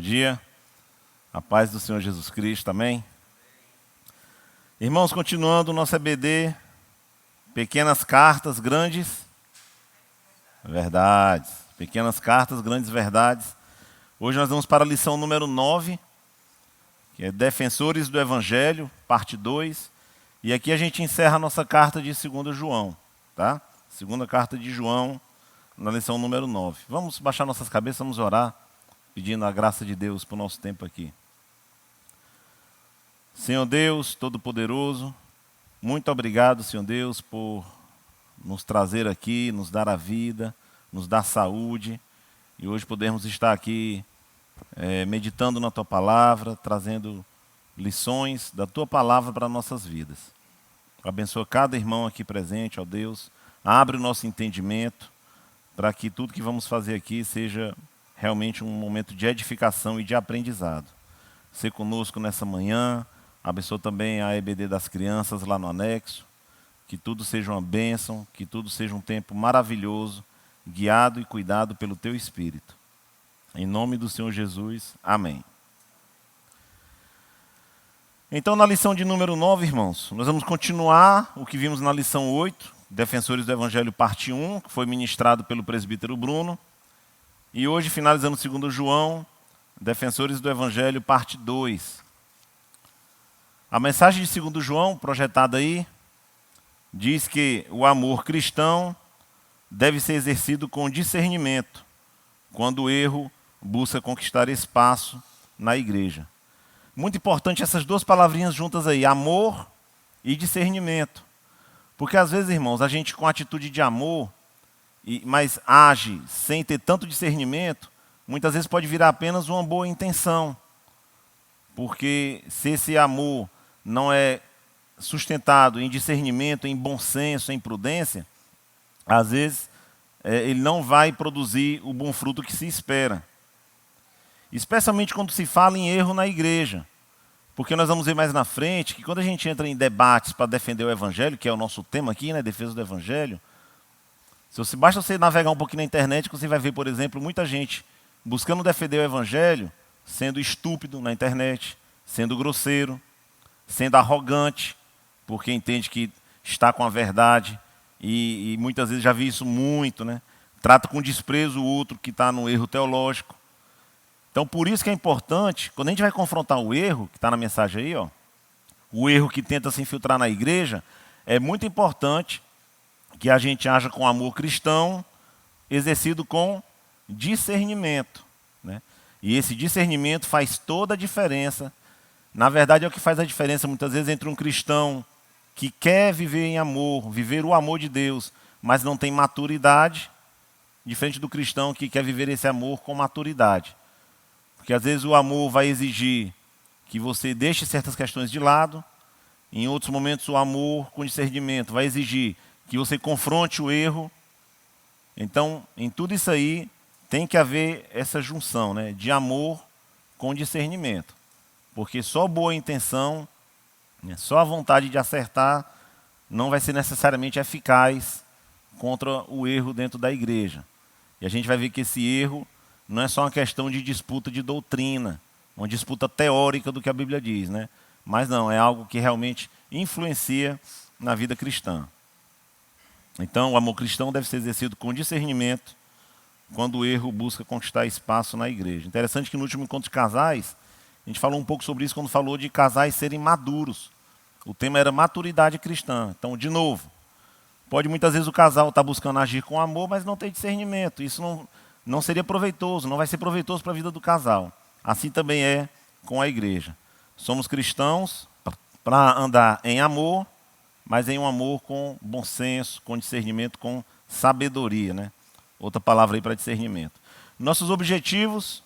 dia. A paz do Senhor Jesus Cristo, amém? Irmãos, continuando o nosso EBD, pequenas cartas, grandes verdades. Pequenas cartas, grandes verdades. Hoje nós vamos para a lição número 9, que é Defensores do Evangelho, parte 2. E aqui a gente encerra a nossa carta de 2 João, tá? Segunda carta de João, na lição número 9. Vamos baixar nossas cabeças, vamos orar, pedindo a graça de Deus para o nosso tempo aqui. Senhor Deus Todo-Poderoso, muito obrigado, Senhor Deus, por nos trazer aqui, nos dar a vida, nos dar saúde, e hoje podermos estar aqui meditando na Tua Palavra, trazendo lições da Tua Palavra para nossas vidas. Abençoa cada irmão aqui presente, ó Deus, abre o nosso entendimento, para que tudo que vamos fazer aqui seja realmente um momento de edificação e de aprendizado. Ser conosco nessa manhã, abençoa também a EBD das crianças lá no anexo, que tudo seja uma bênção, que tudo seja um tempo maravilhoso, guiado e cuidado pelo Teu Espírito. Em nome do Senhor Jesus, amém. Então, na lição de número 9, irmãos, nós vamos continuar o que vimos na lição 8, Defensores do Evangelho, parte 1, que foi ministrado pelo presbítero Bruno. E hoje, finalizando 2 João, Defensores do Evangelho, parte 2. A mensagem de 2 João, projetada aí, diz que o amor cristão deve ser exercido com discernimento, quando o erro busca conquistar espaço na igreja. Muito importante essas duas palavrinhas juntas aí, amor e discernimento. Porque às vezes, irmãos, a gente com atitude de amor, mas age sem ter tanto discernimento, muitas vezes pode virar apenas uma boa intenção. Porque se esse amor não é sustentado em discernimento, em bom senso, em prudência, às vezes ele não vai produzir o bom fruto que se espera. Especialmente quando se fala em erro na igreja. Porque nós vamos ver mais na frente que quando a gente entra em debates para defender o Evangelho, que é o nosso tema aqui, né, defesa do Evangelho, basta você navegar um pouquinho na internet, que você vai ver, por exemplo, muita gente buscando defender o Evangelho, sendo estúpido na internet, sendo grosseiro, sendo arrogante, porque entende que está com a verdade, e muitas vezes já vi isso muito, né? Trata com desprezo o outro que está no erro teológico. Então, por isso que é importante, quando a gente vai confrontar o erro, que está na mensagem aí, ó, o erro que tenta se infiltrar na igreja, é muito importante que a gente haja com amor cristão, exercido com discernimento, né? E esse discernimento faz toda a diferença. Na verdade, é o que faz a diferença, muitas vezes, entre um cristão que quer viver em amor, viver o amor de Deus, mas não tem maturidade, diferente do cristão que quer viver esse amor com maturidade. Porque às vezes o amor vai exigir que você deixe certas questões de lado, em outros momentos o amor com discernimento vai exigir que você confronte o erro. Então, em tudo isso aí, tem que haver essa junção, né, de amor com discernimento. Porque só boa intenção, né, só a vontade de acertar, não vai ser necessariamente eficaz contra o erro dentro da igreja. E a gente vai ver que esse erro não é só uma questão de disputa de doutrina, uma disputa teórica do que a Bíblia diz, né? Mas não, é algo que realmente influencia na vida cristã. Então, o amor cristão deve ser exercido com discernimento, quando o erro busca conquistar espaço na igreja. Interessante que no último encontro de casais, a gente falou um pouco sobre isso quando falou de casais serem maduros. O tema era maturidade cristã. Então, de novo, pode muitas vezes o casal estar buscando agir com amor, mas não ter discernimento. Isso não seria proveitoso, não vai ser proveitoso para a vida do casal. Assim também é com a igreja. Somos cristãos para andar em amor, mas em um amor com bom senso, com discernimento, com sabedoria, né? Outra palavra aí para discernimento. Nossos objetivos: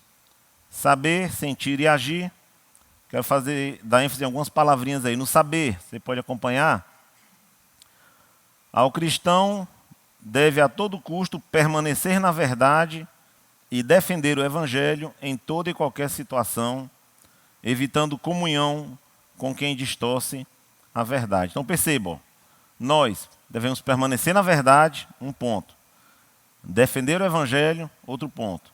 saber, sentir e agir. Quero dar ênfase em algumas palavrinhas aí. No saber, você pode acompanhar. Ao cristão deve a todo custo permanecer na verdade e defender o Evangelho em toda e qualquer situação, evitando comunhão com quem distorce a verdade. Então percebam, nós devemos permanecer na verdade, um ponto. Defender o Evangelho, outro ponto.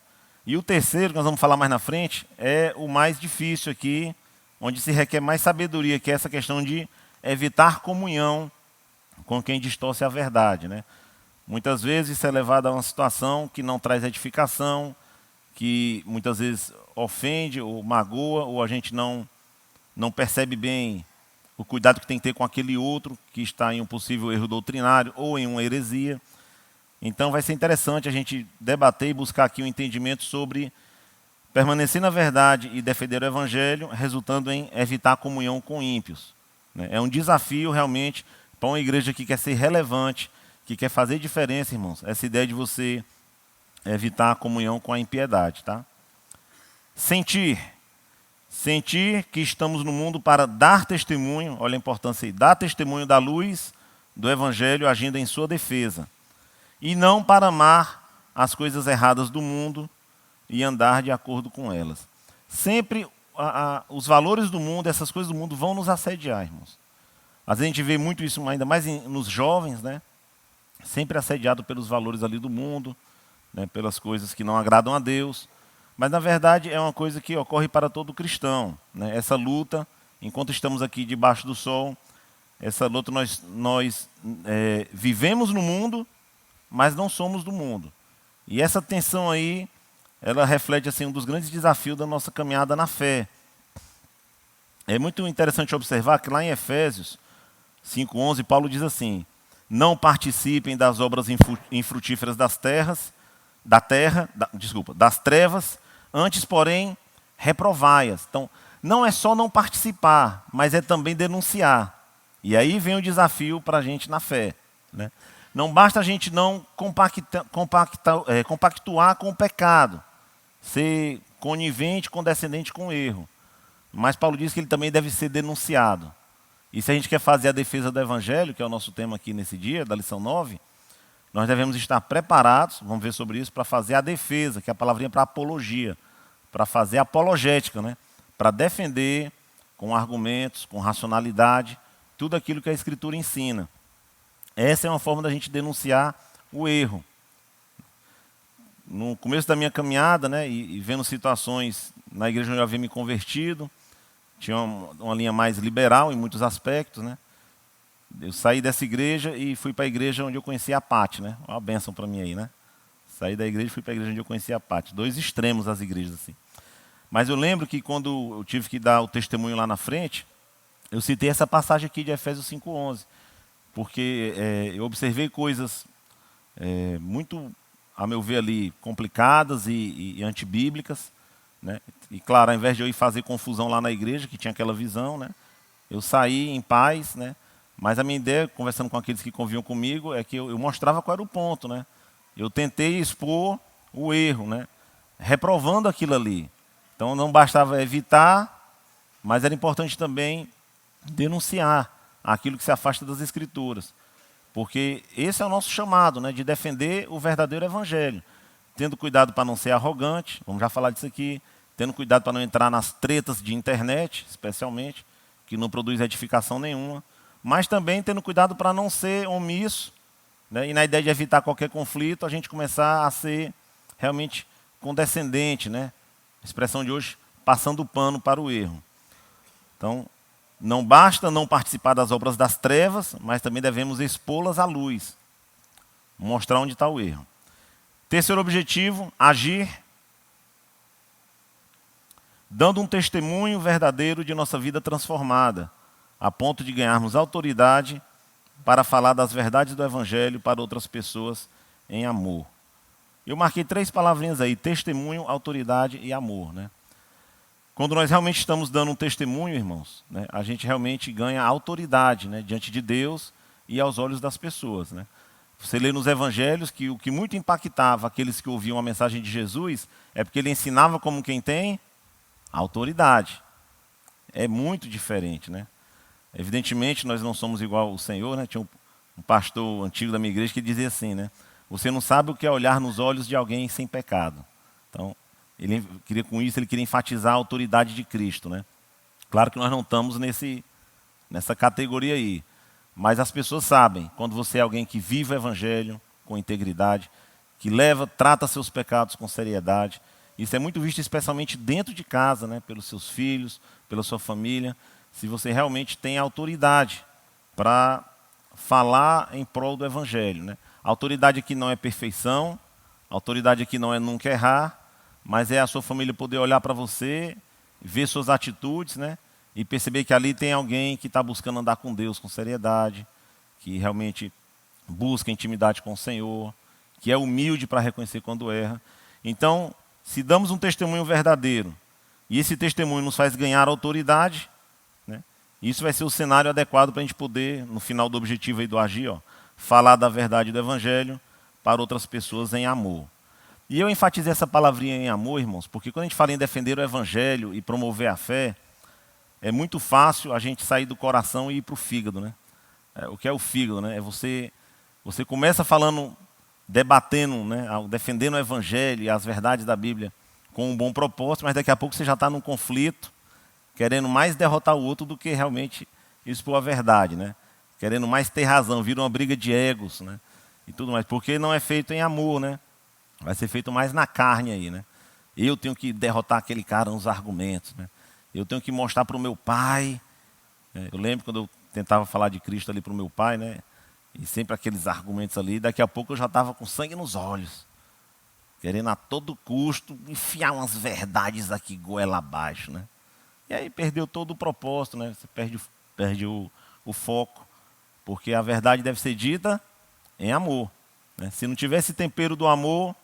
E o terceiro, que nós vamos falar mais na frente, é o mais difícil aqui, onde se requer mais sabedoria, que é essa questão de evitar comunhão com quem distorce a verdade, né? Muitas vezes isso é levado a uma situação que não traz edificação, que muitas vezes ofende ou magoa, ou a gente não percebe bem o cuidado que tem que ter com aquele outro que está em um possível erro doutrinário ou em uma heresia. Então vai ser interessante a gente debater e buscar aqui um entendimento sobre permanecer na verdade e defender o evangelho, resultando em evitar a comunhão com ímpios, né? É um desafio realmente para uma igreja que quer ser relevante, que quer fazer diferença, irmãos, essa ideia de você evitar a comunhão com a impiedade, tá? Sentir que estamos no mundo para dar testemunho, olha a importância aí, dar testemunho da luz do evangelho agindo em sua defesa, e não para amar as coisas erradas do mundo e andar de acordo com elas. Sempre os valores do mundo, essas coisas do mundo vão nos assediar, irmãos. Às vezes a gente vê muito isso, ainda mais nos jovens, né? Sempre assediado pelos valores ali do mundo, né? Pelas coisas que não agradam a Deus. Mas, na verdade, é uma coisa que ocorre para todo cristão, né? Essa luta, enquanto estamos aqui debaixo do sol, essa luta nós vivemos no mundo, mas não somos do mundo. E essa tensão aí, ela reflete assim, um dos grandes desafios da nossa caminhada na fé. É muito interessante observar que lá em Efésios 5:11, Paulo diz assim: não participem das obras infrutíferas das trevas, antes, porém, reprovai-as. Então, não é só não participar, mas é também denunciar. E aí vem o desafio para a gente na fé, né? Não basta a gente não compactuar com o pecado, ser conivente, condescendente com o erro. Mas Paulo diz que ele também deve ser denunciado. E se a gente quer fazer a defesa do Evangelho, que é o nosso tema aqui nesse dia, da lição 9, nós devemos estar preparados, vamos ver sobre isso, para fazer a defesa, que é a palavrinha para apologia, para fazer apologética, né? Para defender com argumentos, com racionalidade, tudo aquilo que a Escritura ensina. Essa é uma forma da gente denunciar o erro. No começo da minha caminhada, né, e vendo situações na igreja onde eu havia me convertido, tinha uma linha mais liberal em muitos aspectos, né? Eu saí dessa igreja e fui para a igreja onde eu conheci a Pati, né? Uma bênção para mim aí, né? Saí da igreja e fui para a igreja onde eu conheci a Pati. Dois extremos das igrejas, assim. Mas eu lembro que quando eu tive que dar o testemunho lá na frente, eu citei essa passagem aqui de Efésios 5:11, porque eu observei coisas muito, a meu ver ali, complicadas e antibíblicas, né? E claro, ao invés de eu ir fazer confusão lá na igreja, que tinha aquela visão, né? Eu saí em paz, né? Mas a minha ideia, conversando com aqueles que conviviam comigo, é que eu mostrava qual era o ponto, né? Eu tentei expor o erro, né? Reprovando aquilo ali. Então não bastava evitar, mas era importante também denunciar aquilo que se afasta das Escrituras. Porque esse é o nosso chamado, né? De defender o verdadeiro Evangelho. Tendo cuidado para não ser arrogante, vamos já falar disso aqui. Tendo cuidado para não entrar nas tretas de internet, especialmente, que não produz edificação nenhuma. Mas também tendo cuidado para não ser omisso, né? E na ideia de evitar qualquer conflito, a gente começar a ser realmente condescendente, né? A expressão de hoje, passando o pano para o erro. Então, não basta não participar das obras das trevas, mas também devemos expô-las à luz. Mostrar onde está o erro. Terceiro objetivo, agir dando um testemunho verdadeiro de nossa vida transformada, a ponto de ganharmos autoridade para falar das verdades do Evangelho para outras pessoas em amor. Eu marquei 3 palavrinhas aí: testemunho, autoridade e amor, né? Quando nós realmente estamos dando um testemunho, irmãos, né, a gente realmente ganha autoridade, né, diante de Deus e aos olhos das pessoas, né? Você lê nos evangelhos que o que muito impactava aqueles que ouviam a mensagem de Jesus é porque ele ensinava como quem tem autoridade. É muito diferente, né? Evidentemente, nós não somos igual ao Senhor, né? Tinha um pastor antigo da minha igreja que dizia assim, né? Você não sabe o que é olhar nos olhos de alguém sem pecado. Então, com isso, ele queria enfatizar a autoridade de Cristo, né? Claro que nós não estamos nessa categoria aí. Mas as pessoas sabem, quando você é alguém que vive o Evangelho com integridade, que trata seus pecados com seriedade, Isso é muito visto especialmente dentro de casa, né? Pelos seus filhos, pela sua família. Se você realmente tem autoridade para falar em prol do Evangelho, né? A autoridade aqui não é perfeição, a autoridade aqui não é nunca errar, mas é a sua família poder olhar para você, ver suas atitudes, né? E perceber que ali tem alguém que está buscando andar com Deus com seriedade, que realmente busca intimidade com o Senhor, que é humilde para reconhecer quando erra. Então, se damos um testemunho verdadeiro, e esse testemunho nos faz ganhar autoridade, né? Isso vai ser o cenário adequado para a gente poder, no final do objetivo aí do Agir, ó, falar da verdade do Evangelho para outras pessoas em amor. E eu enfatizei essa palavrinha em amor, irmãos, porque quando a gente fala em defender o Evangelho e promover a fé, é muito fácil a gente sair do coração e ir para o fígado, né? O que é o fígado, né? É você começa falando, debatendo, né? Defendendo o Evangelho e as verdades da Bíblia com um bom propósito, mas daqui a pouco você já está num conflito, querendo mais derrotar o outro do que realmente expor a verdade, né? Querendo mais ter razão, vira uma briga de egos, né? E tudo mais, porque não é feito em amor, né? Vai ser feito mais na carne aí, né? Eu tenho que derrotar aquele cara nos argumentos, né? Eu tenho que mostrar para o meu pai. Eu lembro quando eu tentava falar de Cristo ali para o meu pai, né? E sempre aqueles argumentos ali. Daqui a pouco eu já estava com sangue nos olhos, querendo a todo custo enfiar umas verdades aqui goela abaixo, né? E aí perdeu todo o propósito, né? Você perde o foco, porque a verdade deve ser dita em amor, né? Se não tiver esse tempero do amor,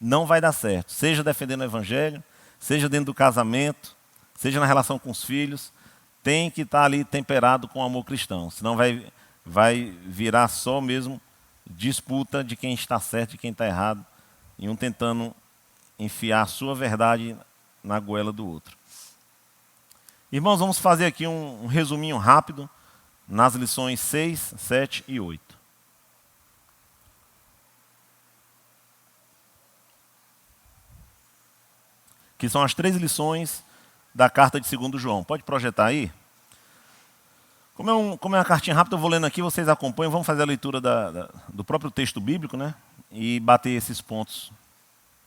não vai dar certo. Seja defendendo o Evangelho, seja dentro do casamento, seja na relação com os filhos, tem que estar ali temperado com o amor cristão. Senão vai virar só mesmo disputa de quem está certo e quem está errado, e um tentando enfiar a sua verdade na goela do outro. Irmãos, vamos fazer aqui um resuminho rápido nas lições 6, 7 e 8. Que são as 3 lições da carta de 2 João. Pode projetar aí? Como é uma cartinha rápida, eu vou lendo aqui, vocês acompanham, vamos fazer a leitura do próprio texto bíblico, né? E bater esses pontos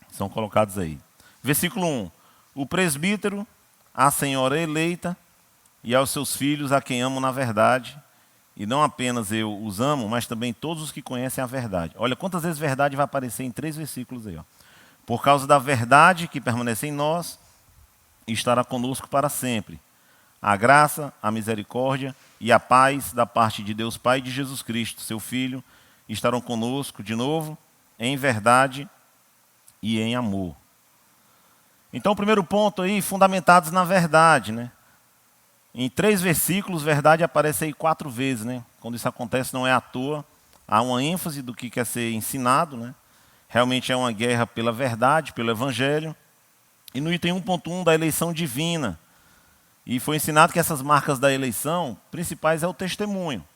que são colocados aí. Versículo 1. O presbítero, a senhora eleita e aos seus filhos, a quem amo na verdade, e não apenas eu os amo, mas também todos os que conhecem a verdade. Olha quantas vezes verdade vai aparecer em 3 versículos aí, ó. Por causa da verdade que permanece em nós, estará conosco para sempre. A graça, a misericórdia e a paz da parte de Deus Pai e de Jesus Cristo, seu Filho, estarão conosco de novo, em verdade e em amor. Então, o primeiro ponto aí, fundamentados na verdade, né? Em 3 versículos, verdade aparece aí 4 vezes, né? Quando isso acontece, não é à toa, há uma ênfase do que quer ser ensinado, né? Realmente é uma guerra pela verdade, pelo Evangelho. E no item 1.1 da eleição divina. E foi ensinado que essas marcas da eleição principais é o testemunho.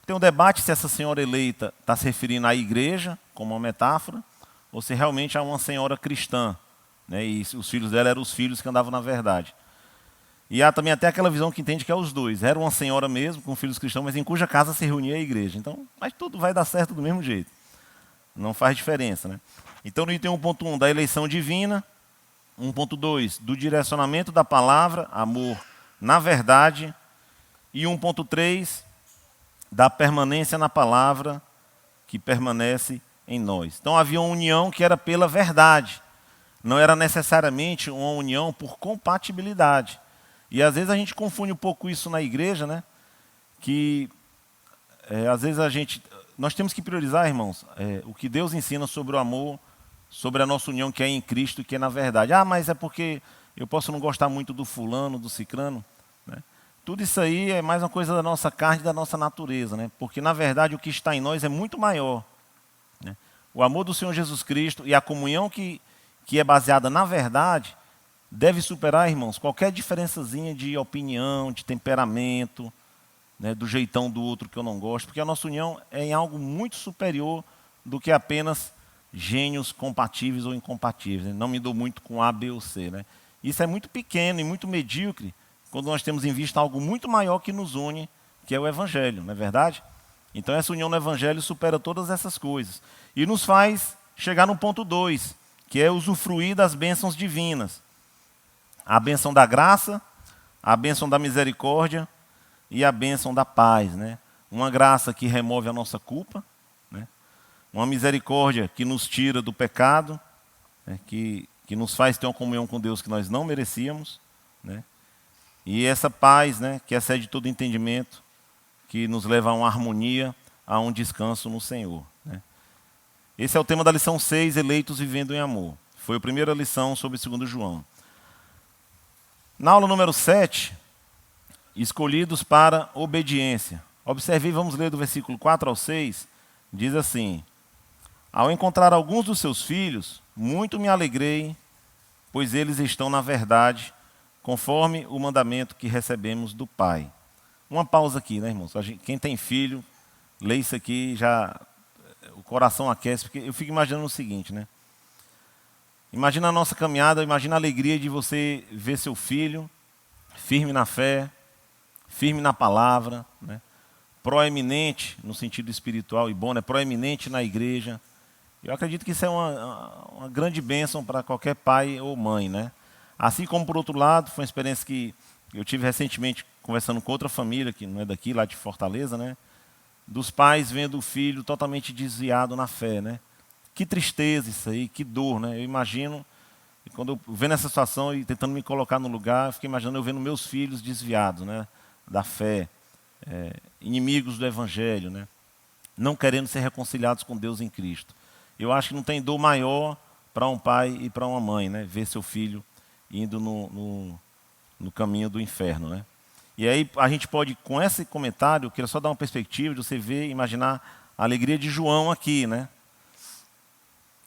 Tem um debate se essa senhora eleita está se referindo à igreja, como uma metáfora, ou se realmente é uma senhora cristã, né? E os filhos dela eram os filhos que andavam na verdade. E há também até aquela visão que entende que é os dois. Era uma senhora mesmo, com filhos cristãos, mas em cuja casa se reunia a igreja. Então, mas tudo vai dar certo do mesmo jeito. Não faz diferença, né? Então, no item 1.1 da eleição divina, 1.2 do direcionamento da palavra, amor na verdade, e 1.3 da permanência na palavra, que permanece em nós. Então, havia uma união que era pela verdade. Não era necessariamente uma união por compatibilidade. E às vezes a gente confunde um pouco isso na igreja, né? Que às vezes nós temos que priorizar, irmãos, o que Deus ensina sobre o amor, sobre a nossa união que é em Cristo e que é na verdade. Ah, mas é porque eu posso não gostar muito do fulano, do cicrano, né? Tudo isso aí é mais uma coisa da nossa carne e da nossa natureza, né? Porque na verdade o que está em nós é muito maior, né? O amor do Senhor Jesus Cristo e a comunhão que é baseada na verdade deve superar, irmãos, qualquer diferençazinha de opinião, de temperamento, né, do jeitão do outro que eu não gosto, porque a nossa união é em algo muito superior do que apenas gênios compatíveis ou incompatíveis, né? Não me dou muito com A, B ou C, né? Isso é muito pequeno e muito medíocre quando nós temos em vista algo muito maior que nos une, que é o Evangelho, não é verdade? Então essa união no Evangelho supera todas essas coisas e nos faz chegar no ponto 2, que é usufruir das bênçãos divinas. A bênção da graça, a bênção da misericórdia e a bênção da paz, né? Uma graça que remove a nossa culpa, né? Uma misericórdia que nos tira do pecado, né? que nos faz ter uma comunhão com Deus que nós não merecíamos, né? E essa paz, né? Que excede todo entendimento, que nos leva a uma harmonia, a um descanso no Senhor, né? Esse é o tema da lição 6, eleitos vivendo em amor. Foi a primeira lição sobre 2 João. Na aula número 7, escolhidos para obediência. Observe, vamos ler do versículo 4 ao 6, diz assim: ao encontrar alguns dos seus filhos, muito me alegrei, pois eles estão na verdade, conforme o mandamento que recebemos do Pai. Uma pausa aqui, né, irmãos? Quem tem filho, lê isso aqui, já o coração aquece, porque eu fico imaginando o seguinte, né? Imagina a nossa caminhada, imagina a alegria de você ver seu filho firme na fé, firme na palavra, né? Proeminente no sentido espiritual e bom, né? Proeminente na igreja. Eu acredito que isso é uma grande bênção para qualquer pai ou mãe, né? Assim como, por outro lado, foi uma experiência que eu tive recentemente conversando com outra família, que não é daqui, lá de Fortaleza, né? Dos pais vendo o filho totalmente desviado na fé, né? Que tristeza isso aí, que dor, né? Eu imagino, quando eu vendo essa situação e tentando me colocar no lugar, eu fiquei imaginando eu vendo meus filhos desviados, né? Da fé, inimigos do Evangelho, né? Não querendo ser reconciliados com Deus em Cristo. Eu acho que não tem dor maior para um pai e para uma mãe, né? Ver seu filho indo no caminho do inferno, né? E aí a gente pode, com esse comentário, eu queria só dar uma perspectiva de você ver, imaginar a alegria de João aqui, né?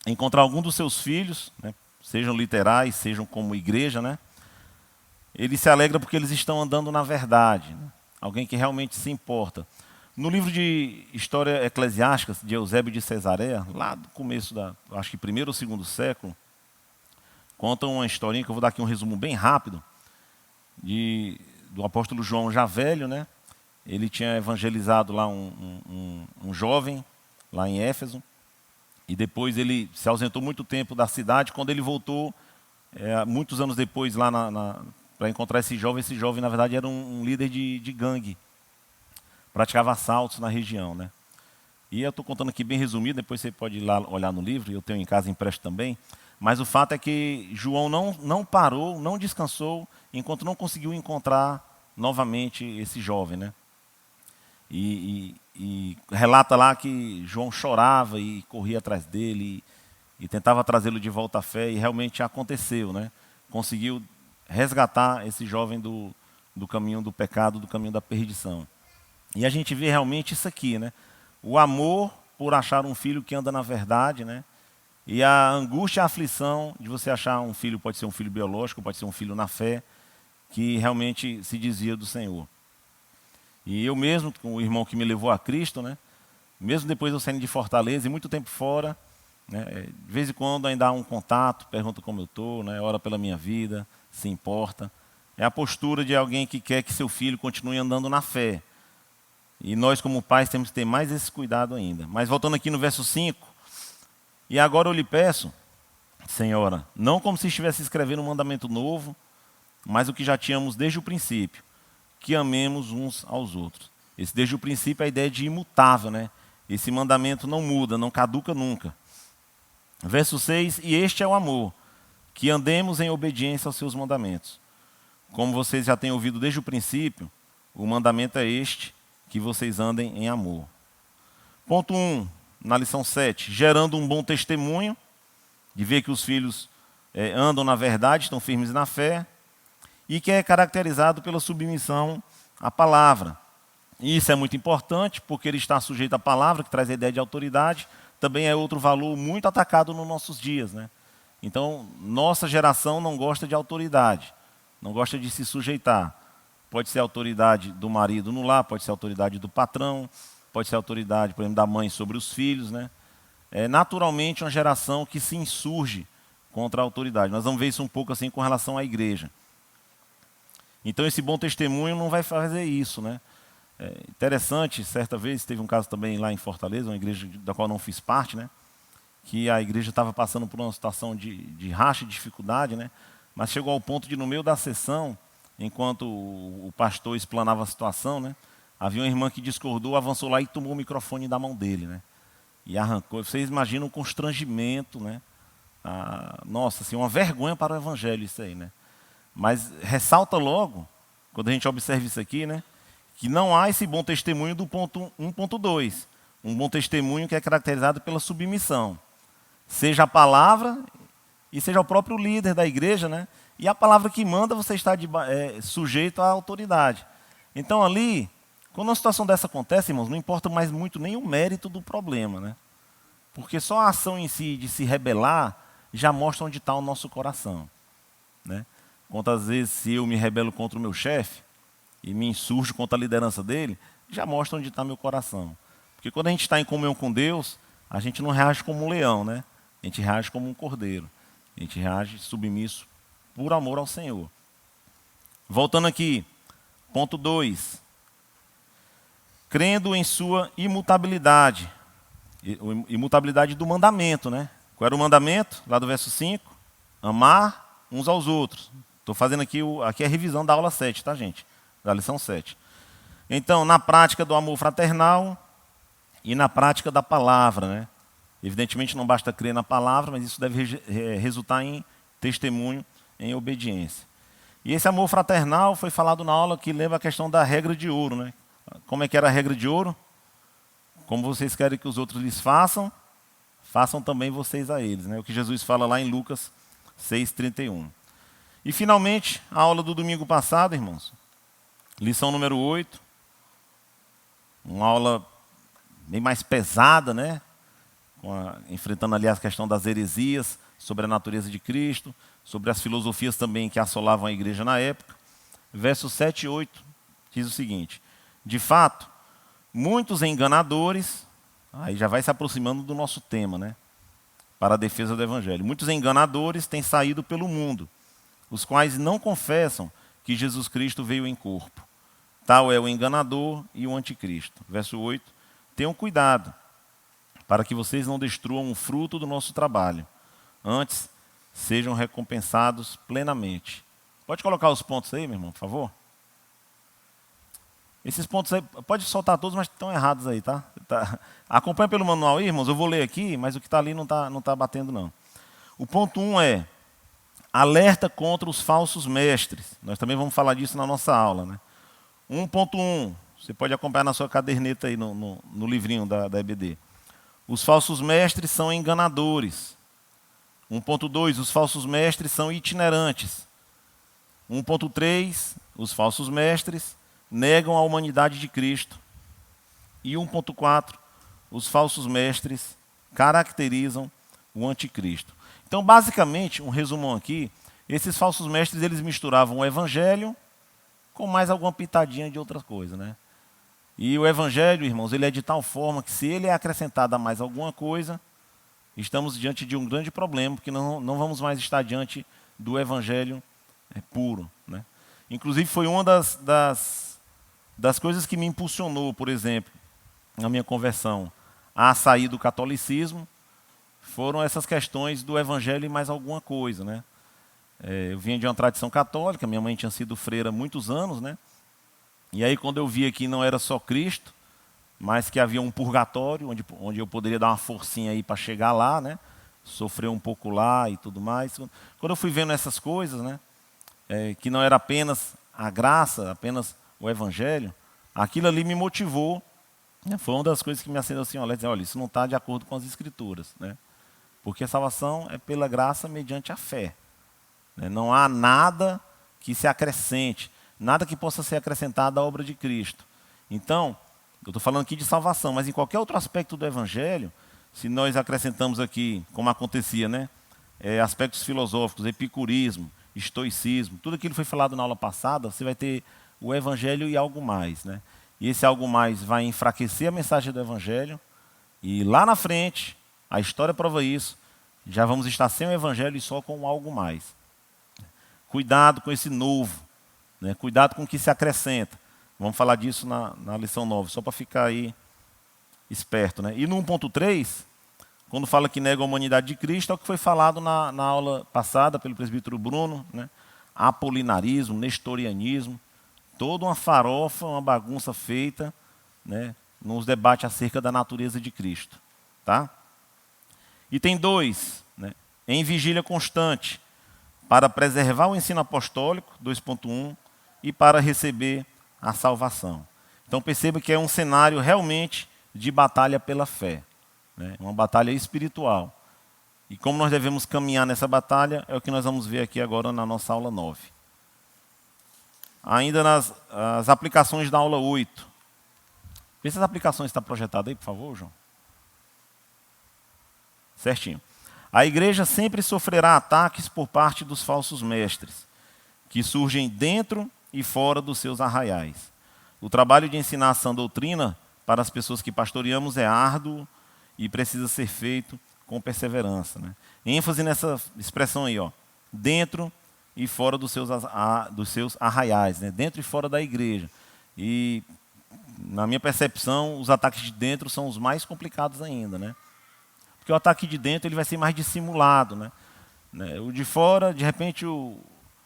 Encontrar algum dos seus filhos, né? Sejam literais, sejam como igreja, né? Ele se alegra porque eles estão andando na verdade, né? Alguém que realmente se importa. No livro de História Eclesiástica, de Eusébio de Cesareia, lá do começo acho que primeiro ou segundo século, conta uma historinha, que eu vou dar aqui um resumo bem rápido, do apóstolo João já velho, né? Ele tinha evangelizado lá um jovem, lá em Éfeso, e depois ele se ausentou muito tempo da cidade. Quando ele voltou, muitos anos depois, lá para encontrar esse jovem, na verdade, era um líder de gangue, praticava assaltos na região, né? E eu estou contando aqui bem resumido, depois você pode ir lá olhar no livro, eu tenho em casa impresso também. Mas o fato é que João não parou, não descansou, enquanto não conseguiu encontrar novamente esse jovem, né? E relata lá que João chorava e corria atrás dele e tentava trazê-lo de volta à fé, e realmente aconteceu, né? Conseguiu resgatar esse jovem do caminho do pecado, do caminho da perdição. E a gente vê realmente isso aqui, né? O amor por achar um filho que anda na verdade, né? E a angústia, a aflição de você achar um filho, pode ser um filho biológico, pode ser um filho na fé, que realmente se desvia do Senhor. E eu mesmo, com o irmão que me levou a Cristo, né? Mesmo depois eu saindo de Fortaleza e muito tempo fora, né? De vez em quando ainda há um contato, pergunta como eu estou, né? Ora pela minha vida, se importa. É a postura de alguém que quer que seu filho continue andando na fé. E nós, como pais, temos que ter mais esse cuidado ainda. Mas voltando aqui no verso 5, e agora eu lhe peço, Senhora, não como se estivesse escrevendo um mandamento novo, mas o que já tínhamos desde o princípio, que amemos uns aos outros. Esse desde o princípio é a ideia de imutável, né? Esse mandamento não muda, não caduca nunca. Verso 6, e este é o amor, que andemos em obediência aos seus mandamentos. Como vocês já têm ouvido desde o princípio, o mandamento é este, que vocês andem em amor. Ponto 1, na lição 7, gerando um bom testemunho, de ver que os filhos andam na verdade, estão firmes na fé, e que é caracterizado pela submissão à palavra. E isso é muito importante, porque ele está sujeito à palavra, que traz a ideia de autoridade, também é outro valor muito atacado nos nossos dias, né? Então, nossa geração não gosta de autoridade, não gosta de se sujeitar. Pode ser a autoridade do marido no lar, pode ser a autoridade do patrão, pode ser a autoridade, por exemplo, da mãe sobre os filhos, né? É naturalmente uma geração que se insurge contra a autoridade. Nós vamos ver isso um pouco assim com relação à igreja. Então esse bom testemunho não vai fazer isso, né? Interessante, certa vez, teve um caso também lá em Fortaleza, uma igreja da qual não fiz parte, né? que a igreja estava passando por uma situação de racha, de dificuldade, né? Mas chegou ao ponto de, no meio da sessão, enquanto o pastor explanava a situação, né? Havia uma irmã que discordou, avançou lá e tomou o microfone da mão dele, né? E arrancou. Vocês imaginam o constrangimento, né? Nossa, assim, uma vergonha para o evangelho isso aí, né? Mas ressalta logo, quando a gente observa isso aqui, né? Que não há esse bom testemunho do ponto 1.2. Um bom testemunho que é caracterizado pela submissão. Seja a palavra e seja o próprio líder da igreja, né? E a palavra que manda, você está sujeito à autoridade. Então ali, quando uma situação dessa acontece, irmãos, não importa mais muito nem o mérito do problema, né? Porque só a ação em si de se rebelar já mostra onde está o nosso coração, né? Quantas vezes se eu me rebelo contra o meu chefe e me insurjo contra a liderança dele, já mostra onde está meu coração. Porque quando a gente está em comunhão com Deus, a gente não reage como um leão, né? A gente reage como um cordeiro. A gente reage submisso por amor ao Senhor. Voltando aqui, ponto 2. Crendo em sua imutabilidade. Imutabilidade do mandamento, né? Qual era o mandamento? Lá do verso 5. Amar uns aos outros. Estou fazendo aqui, aqui a revisão da aula 7, tá, gente? Da lição 7. Então, na prática do amor fraternal e na prática da palavra, né? Evidentemente não basta crer na palavra, mas isso deve resultar em testemunho, em obediência. E esse amor fraternal foi falado na aula que lembra a questão da regra de ouro, né? Como é que era a regra de ouro? Como vocês querem que os outros lhes façam, façam também vocês a eles, né? O que Jesus fala lá em Lucas 6,31. E finalmente, a aula do domingo passado, irmãos, lição número 8, uma aula bem mais pesada, né? Enfrentando ali a questão das heresias sobre a natureza de Cristo, sobre as filosofias também que assolavam a igreja na época. Versos 7 e 8 diz o seguinte: de fato, muitos enganadores, aí já vai se aproximando do nosso tema, né? Para a defesa do evangelho. Muitos enganadores têm saído pelo mundo, os quais não confessam que Jesus Cristo veio em corpo. Tal é o enganador e o anticristo. Verso 8. Tenham cuidado, para que vocês não destruam o fruto do nosso trabalho. Antes, sejam recompensados plenamente. Pode colocar os pontos aí, meu irmão, por favor? Esses pontos aí, pode soltar todos, mas estão errados aí, tá? Acompanha pelo manual aí, irmãos, eu vou ler aqui, mas o que está ali não está batendo, não. O ponto 1 é alerta contra os falsos mestres. Nós também vamos falar disso na nossa aula, né? 1.1, você pode acompanhar na sua caderneta aí, no livrinho da EBD. Os falsos mestres são enganadores. 1.2, os falsos mestres são itinerantes. 1.3, os falsos mestres negam a humanidade de Cristo. E 1.4, os falsos mestres caracterizam o anticristo. Então, basicamente, um resumão aqui, esses falsos mestres eles misturavam o evangelho com mais alguma pitadinha de outra coisa, né? E o evangelho, irmãos, ele é de tal forma que se ele é acrescentado a mais alguma coisa, estamos diante de um grande problema, porque não vamos mais estar diante do evangelho puro, né? Inclusive foi uma das coisas que me impulsionou, por exemplo, na minha conversão, a sair do catolicismo, foram essas questões do evangelho e mais alguma coisa, né? Eu vinha de uma tradição católica, minha mãe tinha sido freira há muitos anos, né? E aí quando eu via que não era só Cristo, mas que havia um purgatório, onde eu poderia dar uma forcinha aí para chegar lá, né? Sofrer um pouco lá e tudo mais. Quando eu fui vendo essas coisas, né? Que não era apenas a graça, apenas o evangelho, aquilo ali me motivou, né? Foi uma das coisas que me acendeu assim, olha, isso não está de acordo com as escrituras, né? Porque a salvação é pela graça mediante a fé. Não há nada que se acrescente, nada que possa ser acrescentado à obra de Cristo. Então, eu estou falando aqui de salvação, mas em qualquer outro aspecto do evangelho, se nós acrescentamos aqui, como acontecia, né? Aspectos filosóficos, epicurismo, estoicismo, tudo aquilo que foi falado na aula passada, você vai ter o evangelho e algo mais, né? E esse algo mais vai enfraquecer a mensagem do evangelho, e lá na frente, a história prova isso, já vamos estar sem o evangelho e só com algo mais. Cuidado com esse novo, né? Cuidado com o que se acrescenta. Vamos falar disso na lição 9, só para ficar aí esperto, né? E no 1.3, quando fala que nega a humanidade de Cristo, é o que foi falado na aula passada pelo presbítero Bruno, né? Apolinarismo, nestorianismo, toda uma farofa, uma bagunça feita, né, nos debates acerca da natureza de Cristo. Tá? E tem 2, né, em vigília constante, para preservar o ensino apostólico, 2.1, e para receber a salvação. Então perceba que é um cenário realmente de batalha pela fé, né, uma batalha espiritual. E como nós devemos caminhar nessa batalha, é o que nós vamos ver aqui agora na nossa aula 9. Ainda nas as aplicações da aula 8. Vê se as aplicações estão projetadas aí, por favor, João. Certinho. A igreja sempre sofrerá ataques por parte dos falsos mestres, que surgem dentro e fora dos seus arraiais. O trabalho de ensinar a sã doutrina para as pessoas que pastoreamos é árduo e precisa ser feito com perseverança, né? ênfase nessa expressão aí, ó, dentro e fora dos seus arraiais, né? Dentro e fora da igreja. E, na minha percepção, os ataques de dentro são os mais complicados ainda, né? Porque o ataque de dentro ele vai ser mais dissimulado, né? O de fora, de repente,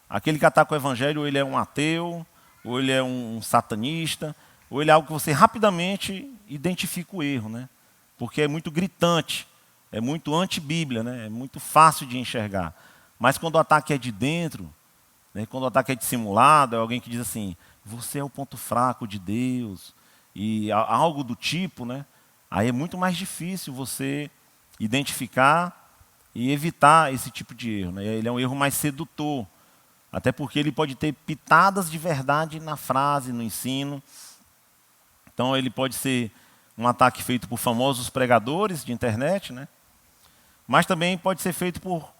aquele que ataca o evangelho, ou ele é um ateu, ou ele é um satanista, ou ele é algo que você rapidamente identifica o erro, né? Porque é muito gritante, é muito anti-bíblia, né? É muito fácil de enxergar. Mas quando o ataque é de dentro, né? Quando o ataque é dissimulado, é alguém que diz assim, você é o ponto fraco de Deus, e algo do tipo, né? Aí é muito mais difícil você identificar e evitar esse tipo de erro, né? Ele é um erro mais sedutor, até porque ele pode ter pitadas de verdade na frase, no ensino. Então ele pode ser um ataque feito por famosos pregadores de internet, né? Mas também pode ser feito por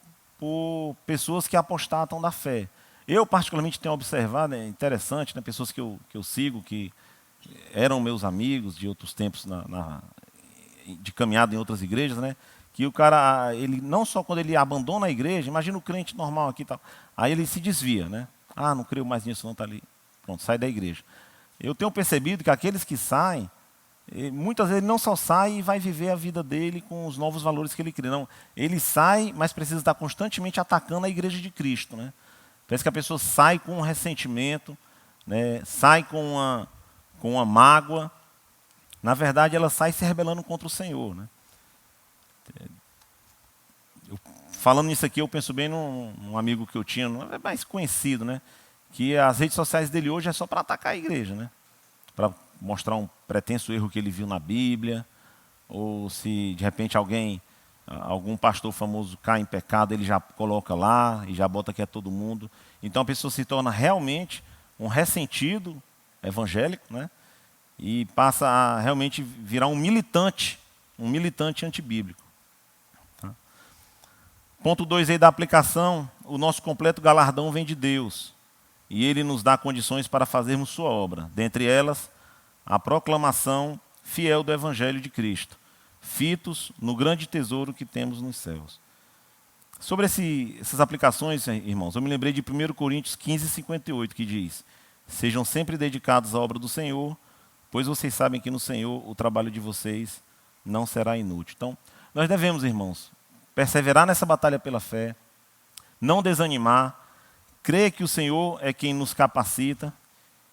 pessoas que apostatam da fé. Eu particularmente tenho observado, é interessante, né? Pessoas que eu sigo, que eram meus amigos de outros tempos de caminhada em outras igrejas, né? Que o cara, ele não só quando ele abandona a igreja, imagina o crente normal aqui e tal, aí ele se desvia, né? Ah, não creio mais nisso, não, tá ali. Pronto, sai da igreja. Eu tenho percebido que aqueles que saem, muitas vezes ele não só sai e vai viver a vida dele com os novos valores que ele crê. Não, ele sai, mas precisa estar constantemente atacando a igreja de Cristo, né? Parece que a pessoa sai com um ressentimento, né? Sai com uma mágoa. Na verdade, ela sai se rebelando contra o Senhor, né? Falando nisso aqui, eu penso bem num amigo que eu tinha, não é mais conhecido, né? Que as redes sociais dele hoje é só para atacar a igreja, né? Para mostrar um pretenso erro que ele viu na Bíblia, ou se de repente algum pastor famoso cai em pecado, ele já coloca lá e já bota que é todo mundo. Então a pessoa se torna realmente um ressentido evangélico, né? E passa a realmente virar um militante antibíblico. Tá? Ponto 2 aí da aplicação, o nosso completo galardão vem de Deus. E Ele nos dá condições para fazermos sua obra. Dentre elas, a proclamação fiel do Evangelho de Cristo, fitos no grande tesouro que temos nos céus. Sobre essas aplicações, irmãos, eu me lembrei de 1 Coríntios 15, 58, que diz, sejam sempre dedicados à obra do Senhor, pois vocês sabem que no Senhor o trabalho de vocês não será inútil. Então, nós devemos, irmãos, perseverar nessa batalha pela fé, não desanimar, crer que o Senhor é quem nos capacita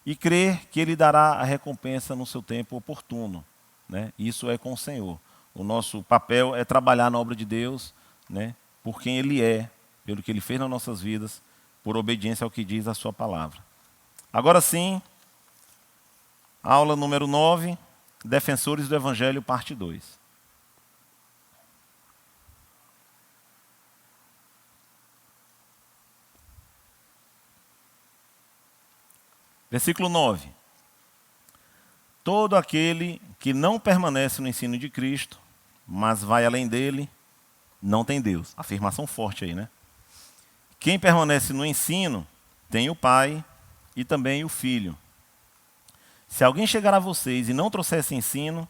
e crer que Ele dará a recompensa no seu tempo oportuno, né? Isso é com o Senhor. O nosso papel é trabalhar na obra de Deus, né? Por quem Ele é, pelo que Ele fez nas nossas vidas, por obediência ao que diz a sua palavra. Agora sim, aula número 9, Defensores do Evangelho, parte 2. Versículo 9. Todo aquele que não permanece no ensino de Cristo, mas vai além dele, não tem Deus. Afirmação forte aí, né? Quem permanece no ensino tem o Pai e também o Filho. Se alguém chegar a vocês e não trouxer esse ensino,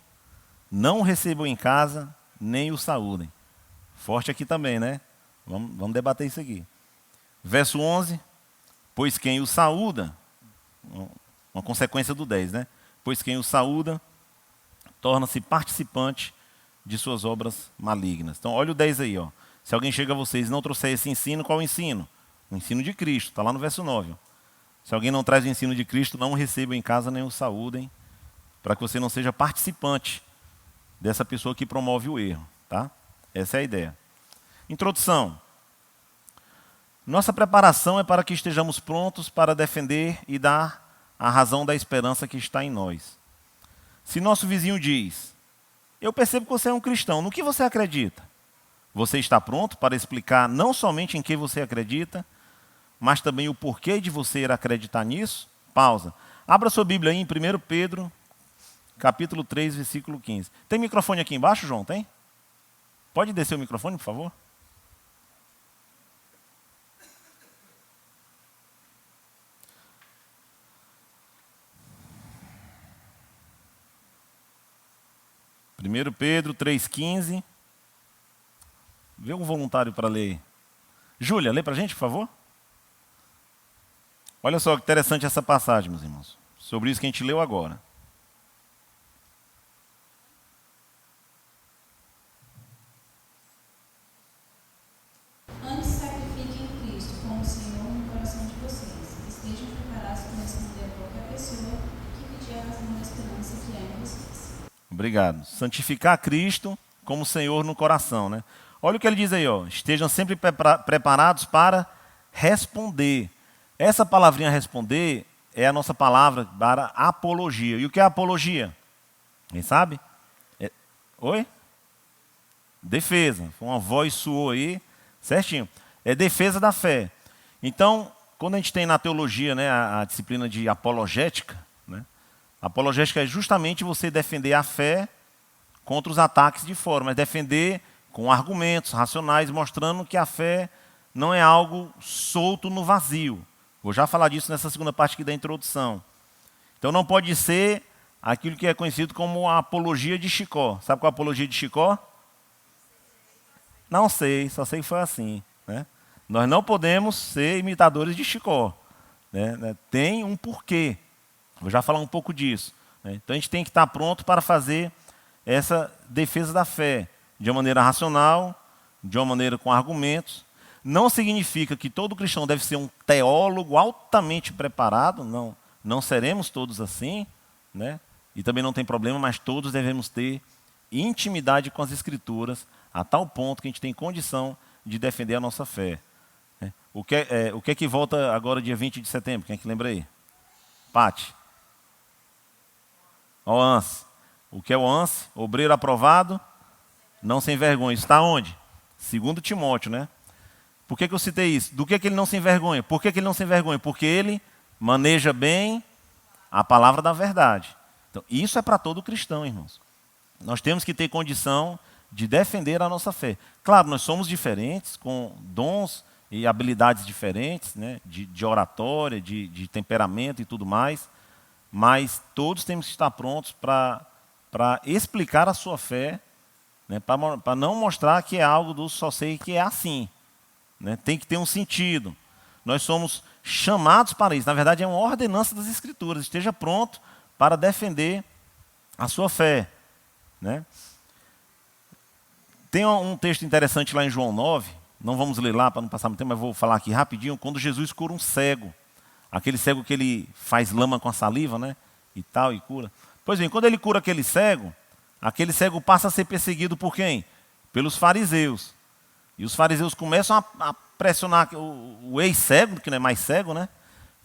não o recebam em casa, nem o saúdem. Forte aqui também, né? Vamos debater isso aqui. Verso 11. Pois quem o saúda, uma consequência do 10, né? Pois quem o saúda, torna-se participante de suas obras malignas. Então, olha o 10 aí. Ó. Se alguém chega a vocês e não trouxer esse ensino, qual é o ensino? O ensino de Cristo, está lá no verso 9. Ó. Se alguém não traz o ensino de Cristo, não o recebam em casa nem o saúdem, para que você não seja participante dessa pessoa que promove o erro. Tá? Essa é a ideia. Introdução. Nossa preparação é para que estejamos prontos para defender e dar a razão da esperança que está em nós. Se nosso vizinho diz, eu percebo que você é um cristão, no que você acredita? Você está pronto para explicar não somente em que você acredita, mas também o porquê de você ir acreditar nisso? Pausa. Abra sua Bíblia aí em 1 Pedro, capítulo 3, versículo 15. Tem microfone aqui embaixo, João? Tem? Pode descer o microfone, por favor? Primeiro Pedro 3,15. Vê um voluntário para ler. Júlia, lê para a gente, por favor. Olha só que interessante essa passagem, meus irmãos. Sobre isso que a gente leu agora. Antes sacrifiquem Cristo como Senhor no coração de vocês. Estejam preparados para responder a qualquer pessoa que pedir a razão da esperança que há em vocês. Obrigado. Santificar Cristo como Senhor no coração, né? Olha o que ele diz aí, ó. Estejam sempre preparados para responder. Essa palavrinha responder é a nossa palavra para apologia. E o que é apologia? Quem sabe? Oi? Defesa. Uma voz suou aí, certinho. É defesa da fé. Então, quando a gente tem na teologia, né, a disciplina de apologética, né, apologética é justamente você defender a fé contra os ataques de fora, mas defender com argumentos racionais, mostrando que a fé não é algo solto no vazio. Vou já falar disso nessa segunda parte aqui da introdução. Então não pode ser aquilo que é conhecido como a apologia de Chicó. Sabe qual é a apologia de Chicó? Não sei, só sei que foi assim. Né? Nós não podemos ser imitadores de Chicó. Né? Tem um porquê. Vou já falar um pouco disso. Né? Então a gente tem que estar pronto para fazer essa defesa da fé de uma maneira racional, de uma maneira com argumentos. Não significa que todo cristão deve ser um teólogo altamente preparado, não seremos todos assim, né? E também não tem problema, mas todos devemos ter intimidade com as Escrituras, a tal ponto que a gente tem condição de defender a nossa fé. Né? O que é que volta agora dia 20 de setembro? Quem é que lembra aí? Pati. OANSE. O que é o OANSE? Obreiro aprovado, não sem vergonha. Está onde? 2 Timóteo, né? Por que eu citei isso? Do que ele não se envergonha? Por que ele não se envergonha? Porque ele maneja bem a palavra da verdade. Então, isso é para todo cristão, irmãos. Nós temos que ter condição de defender a nossa fé. Claro, nós somos diferentes, com dons e habilidades diferentes, né? de oratória, de temperamento e tudo mais, mas todos temos que estar prontos para explicar a sua fé, né? Para não mostrar que é algo do só sei que é assim. Né? Tem que ter um sentido. Nós somos chamados para isso. Na verdade, é uma ordenança das Escrituras. Esteja pronto para defender a sua fé. Né? Tem um texto interessante lá em João 9. Não vamos ler lá para não passar muito tempo, mas vou falar aqui rapidinho. Quando Jesus cura um cego. Aquele cego que ele faz lama com a saliva, né? E tal, e cura. Pois bem, quando ele cura aquele cego passa a ser perseguido por quem? Pelos fariseus. E os fariseus começam a pressionar o ex-cego, que não é mais cego, né?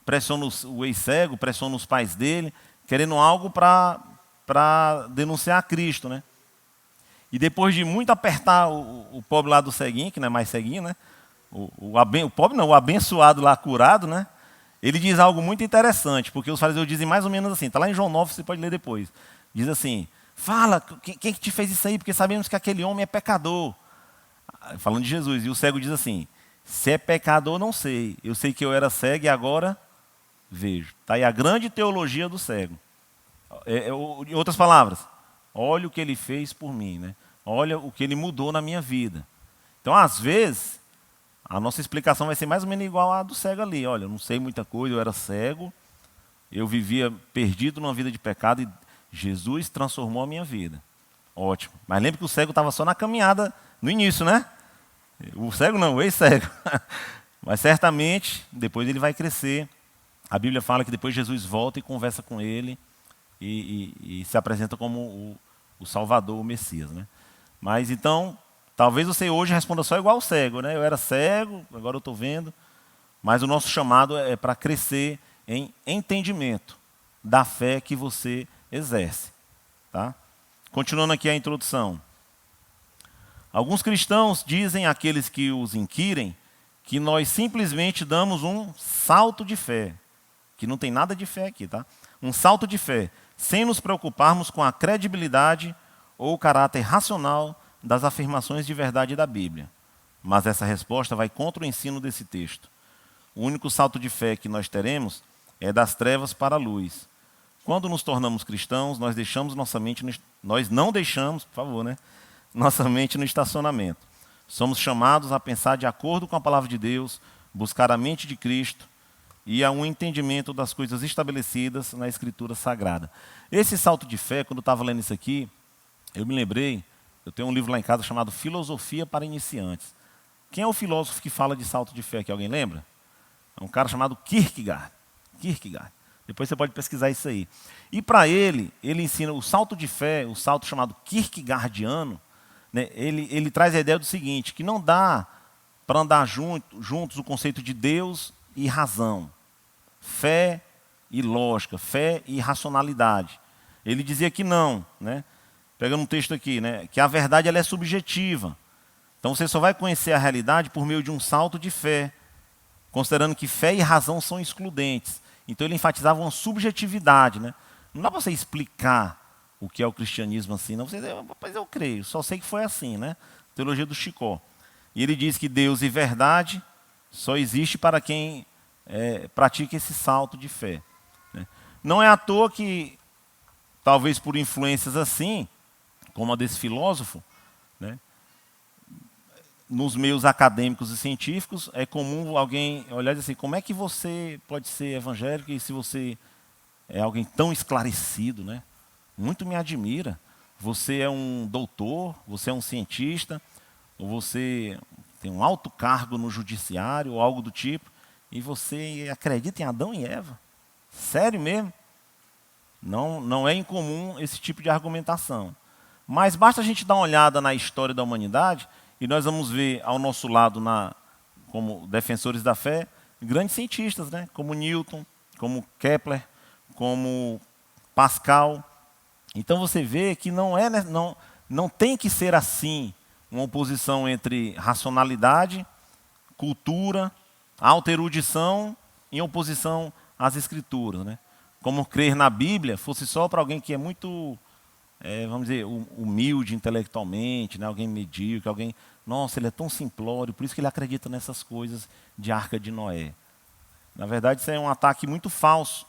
Pressiona o ex-cego, pressiona os pais dele, querendo algo para denunciar Cristo, né? E depois de muito apertar o pobre lá do ceguinho, que não é mais ceguinho, né? O pobre não, o abençoado lá curado, né? Ele diz algo muito interessante, porque os fariseus dizem mais ou menos assim, está lá em João 9, você pode ler depois. Diz assim, fala, quem que te fez isso aí? Porque sabemos que aquele homem é pecador. Falando de Jesus, e o cego diz assim, se é pecador não sei, eu sei que eu era cego e agora vejo. Está aí a grande teologia do cego. Em outras palavras, olha o que ele fez por mim, né? Olha o que ele mudou na minha vida. Então, às vezes, a nossa explicação vai ser mais ou menos igual à do cego ali. Olha, eu não sei muita coisa, eu era cego, eu vivia perdido numa vida de pecado e Jesus transformou a minha vida. Ótimo. Mas lembre que o cego estava só na caminhada no início, né? O cego não, o ex-cego. Mas certamente, depois ele vai crescer. A Bíblia fala que depois Jesus volta e conversa com ele e se apresenta como o Salvador, o Messias, né? Mas então, talvez você hoje responda só igual o cego, né? Eu era cego, agora eu estou vendo. Mas o nosso chamado é para crescer em entendimento da fé que você exerce. Tá? Continuando aqui a introdução. Alguns cristãos dizem àqueles que os inquirem que nós simplesmente damos um salto de fé. Que não tem nada de fé aqui, tá? Um salto de fé, sem nos preocuparmos com a credibilidade ou o caráter racional das afirmações de verdade da Bíblia. Mas essa resposta vai contra o ensino desse texto. O único salto de fé que nós teremos é das trevas para a luz. Quando nos tornamos cristãos, nós não deixamos, por favor, né, nossa mente no estacionamento. Somos chamados a pensar de acordo com a palavra de Deus, buscar a mente de Cristo e a um entendimento das coisas estabelecidas na Escritura Sagrada. Esse salto de fé, quando eu estava lendo isso aqui, eu me lembrei, eu tenho um livro lá em casa chamado Filosofia para Iniciantes. Quem é o filósofo que fala de salto de fé aqui? Alguém lembra? É um cara chamado Kierkegaard. Depois você pode pesquisar isso aí. E para ele ensina o salto de fé, o salto chamado Kierkegaardiano, né, ele traz a ideia do seguinte, que não dá para andar juntos o conceito de Deus e razão, fé e lógica, fé e racionalidade. Ele dizia que não, né? Pegando um texto aqui, né, que a verdade ela é subjetiva. Então você só vai conhecer a realidade por meio de um salto de fé, considerando que fé e razão são excludentes. Então ele enfatizava uma subjetividade, né? Não dá para você explicar o que é o cristianismo assim, não. Você diz, mas eu creio, só sei que foi assim, né? Teologia do Chicó. E ele diz que Deus e verdade só existe para quem pratica esse salto de fé, né? Não é à toa que, talvez por influências assim, como a desse filósofo, né, nos meios acadêmicos e científicos, é comum alguém olhar e dizer assim, como é que você pode ser evangélico e se você é alguém tão esclarecido, né? Muito me admira. Você é um doutor, você é um cientista, ou você tem um alto cargo no judiciário, ou algo do tipo, e você acredita em Adão e Eva. Sério mesmo? Não é incomum esse tipo de argumentação. Mas basta a gente dar uma olhada na história da humanidade e nós vamos ver ao nosso lado, como defensores da fé, grandes cientistas, né? Como Newton, como Kepler, como Pascal. Então você vê que não tem que ser assim, uma oposição entre racionalidade, cultura, alta erudição, em oposição às Escrituras, né? Como crer na Bíblia fosse só para alguém que é muito, vamos dizer, humilde intelectualmente, né? Alguém medíocre, alguém, nossa, ele é tão simplório, por isso que ele acredita nessas coisas de Arca de Noé. Na verdade, isso é um ataque muito falso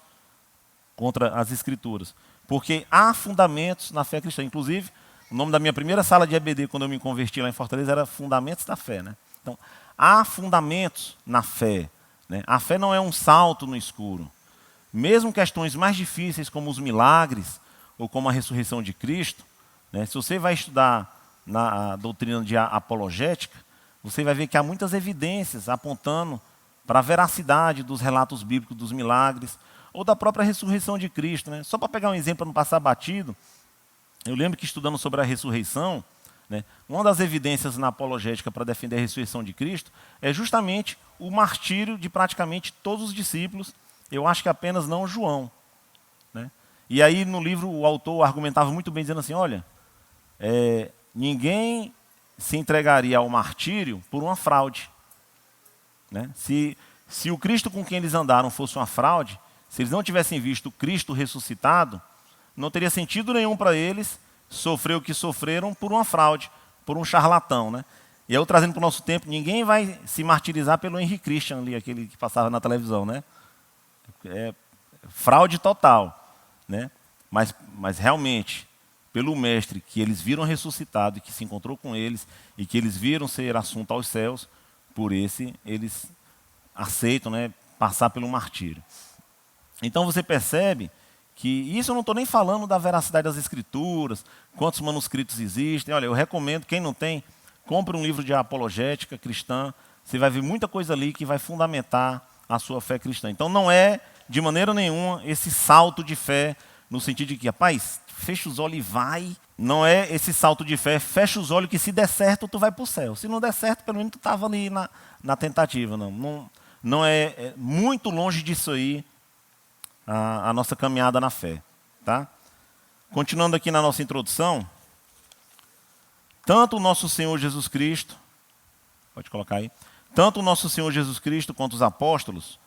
contra as Escrituras, porque há fundamentos na fé cristã. Inclusive, o nome da minha primeira sala de EBD, quando eu me converti lá em Fortaleza, era Fundamentos da Fé, né? Então, há fundamentos na fé, né? A fé não é um salto no escuro. Mesmo questões mais difíceis, como os milagres, ou como a ressurreição de Cristo, né? Se você vai estudar na doutrina de apologética, você vai ver que há muitas evidências apontando para a veracidade dos relatos bíblicos dos milagres, ou da própria ressurreição de Cristo, né? Só para pegar um exemplo para não passar batido, eu lembro que estudando sobre a ressurreição, né, uma das evidências na apologética para defender a ressurreição de Cristo é justamente o martírio de praticamente todos os discípulos, eu acho que apenas não João, né? E aí no livro o autor argumentava muito bem, dizendo assim, olha, ninguém se entregaria ao martírio por uma fraude, né? Se o Cristo com quem eles andaram fosse uma fraude, se eles não tivessem visto o Cristo ressuscitado, não teria sentido nenhum para eles sofrer o que sofreram por uma fraude, por um charlatão, né? E eu trazendo para o nosso tempo, ninguém vai se martirizar pelo Henry Christian ali, aquele que passava na televisão, né? É fraude total, né? Mas realmente, pelo mestre que eles viram ressuscitado e que se encontrou com eles e que eles viram ser assunto aos céus, por esse eles aceitam, né, passar pelo martírio. Então você percebe que isso eu não estou nem falando da veracidade das escrituras, quantos manuscritos existem. Olha, eu recomendo, quem não tem, compre um livro de apologética cristã, você vai ver muita coisa ali que vai fundamentar a sua fé cristã. Então não é, de maneira nenhuma, esse salto de fé, no sentido de que, rapaz, fecha os olhos e vai. Não é esse salto de fé, fecha os olhos que se der certo, tu vai para o céu. Se não der certo, pelo menos tu estava ali na tentativa. Não é muito longe disso aí a nossa caminhada na fé. Tá? Continuando aqui na nossa introdução, tanto o nosso Senhor Jesus Cristo, pode colocar aí, tanto o nosso Senhor Jesus Cristo quanto os apóstolos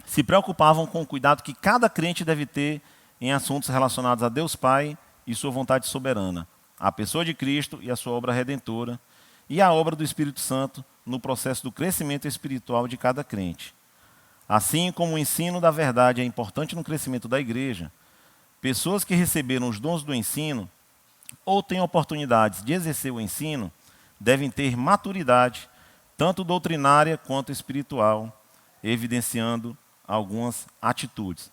se preocupavam com o cuidado que cada crente deve ter em assuntos relacionados a Deus Pai e sua vontade soberana, a pessoa de Cristo e a sua obra redentora, e a obra do Espírito Santo no processo do crescimento espiritual de cada crente. Assim como o ensino da verdade é importante no crescimento da igreja, pessoas que receberam os dons do ensino ou têm oportunidades de exercer o ensino devem ter maturidade, tanto doutrinária quanto espiritual, evidenciando algumas atitudes.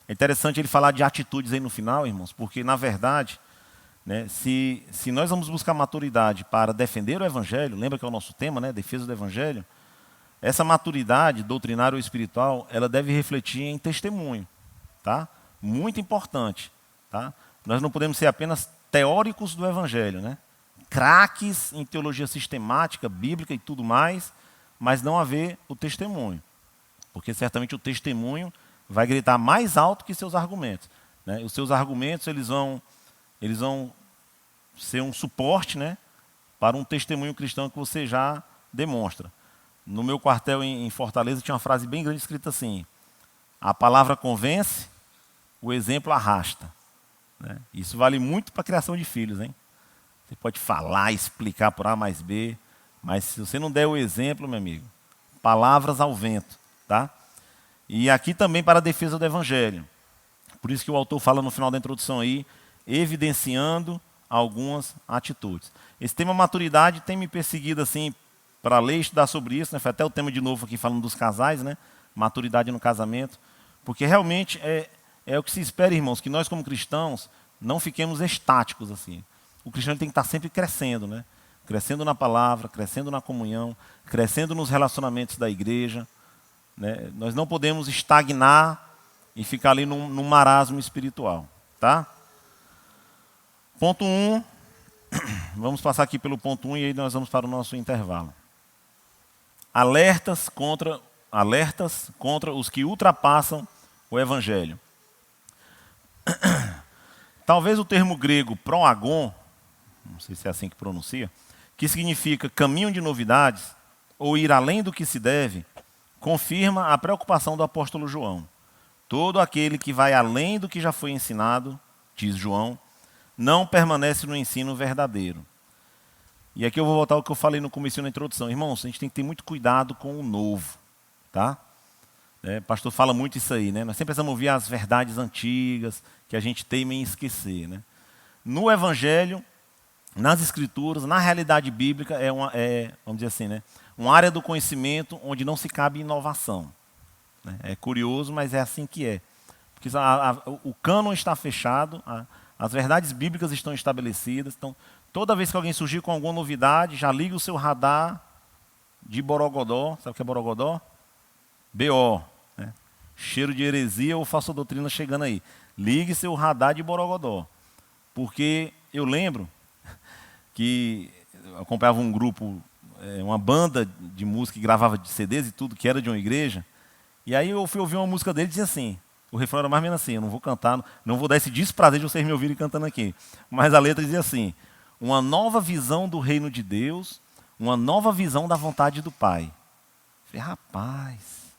É interessante ele falar de atitudes aí no final, irmãos, porque, na verdade, né, se nós vamos buscar maturidade para defender o Evangelho, lembra que é o nosso tema, né, defesa do Evangelho, essa maturidade doutrinária ou espiritual, ela deve refletir em testemunho. Tá? Muito importante. Tá? Nós não podemos ser apenas teóricos do Evangelho, né? Craques em teologia sistemática, bíblica e tudo mais, mas não haver o testemunho. Porque certamente o testemunho vai gritar mais alto que seus argumentos. Né? Os seus argumentos eles vão ser um suporte, né, para um testemunho cristão que você já demonstra. No meu quartel em Fortaleza tinha uma frase bem grande escrita assim: a palavra convence, o exemplo arrasta. Né? Isso vale muito para a criação de filhos. Hein? Você pode falar, explicar por A mais B, mas se você não der o exemplo, meu amigo, palavras ao vento. Tá? E aqui também para a defesa do Evangelho. Por isso que o autor fala no final da introdução aí, evidenciando algumas atitudes. Esse tema maturidade tem me perseguido assim para ler e estudar sobre isso, né? Foi até o tema de novo aqui falando dos casais, né? Maturidade no casamento, porque realmente é o que se espera, irmãos, que nós como cristãos não fiquemos estáticos assim. O cristão tem que estar sempre crescendo, né? Crescendo na palavra, crescendo na comunhão, crescendo nos relacionamentos da igreja. Né? Nós não podemos estagnar e ficar ali num marasmo espiritual. Tá? Ponto 1. Vamos passar aqui pelo ponto 1 e aí nós vamos para o nosso intervalo. Alertas contra os que ultrapassam o Evangelho. Talvez o termo grego proagon, não sei se é assim que pronuncia, que significa caminho de novidades, ou ir além do que se deve, confirma a preocupação do apóstolo João. Todo aquele que vai além do que já foi ensinado, diz João, não permanece no ensino verdadeiro. E aqui eu vou voltar ao que eu falei no começo na introdução. Irmãos, a gente tem que ter muito cuidado com o novo. Tá? O pastor fala muito isso aí. Né? Nós sempre precisamos ouvir as verdades antigas, que a gente teima em esquecer. Né? No Evangelho, nas Escrituras, na realidade bíblica, vamos dizer assim, né? Uma área do conhecimento onde não se cabe inovação. Né? É curioso, mas é assim que é. Porque o cânon está fechado, as verdades bíblicas estão estabelecidas. Então, toda vez que alguém surgir com alguma novidade, já liga o seu radar de borogodó. Sabe o que é borogodó? BO. Né? Cheiro de heresia ou falsa doutrina chegando aí. Ligue seu radar de borogodó. Porque eu lembro que eu acompanhava um grupo, uma banda de música que gravava de CDs e tudo, que era de uma igreja. E aí eu fui ouvir uma música dele e dizia assim, o refrão era mais ou menos assim, eu não vou cantar, não vou dar esse desprazer de vocês me ouvirem cantando aqui. Mas a letra dizia assim, uma nova visão do reino de Deus, uma nova visão da vontade do Pai. Eu falei, rapaz,